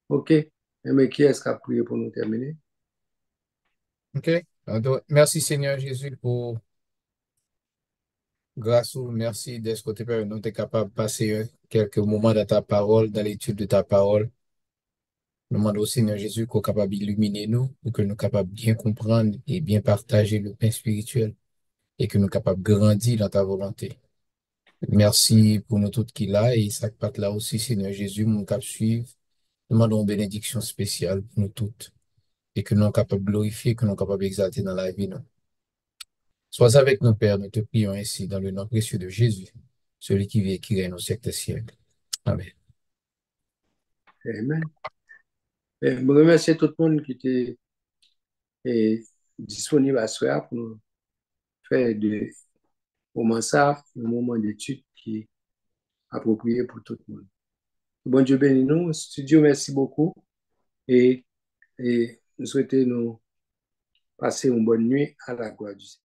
OK. Mais qui est-ce qui a prié pour nous terminer? OK. Donc, merci Seigneur Jésus pour grâce ou merci de ce côté Père, nous sommes capables de passer quelques moments dans ta parole, dans l'étude de ta parole. Nous demandons au Seigneur Jésus qu'on soit capable d'illuminer nous, pour que nous soyons capables de bien comprendre et bien partager le pain spirituel et que nous soyons capables de grandir dans ta volonté. Merci pour nous tous qui là et ça part là aussi, Seigneur Jésus, nous cap suivre. Nous demandons une bénédiction spéciale pour nous toutes et que nous soyons capables de glorifier, que nous soyons capables d'exalter dans la vie. Non? Sois avec nous, Père, nous te prions ainsi dans le nom précieux de Jésus, celui qui vit et qui règne au siècle des siècles. Amen. Amen. Je remercie tout le monde qui était disponible à ce soir pour nous faire de moment ça, un moment d'étude qui est approprié pour tout le monde. Bon Dieu bénis nous. Studio, merci beaucoup. Et nous souhaitons nous passer une bonne nuit à la gloire du Seigneur.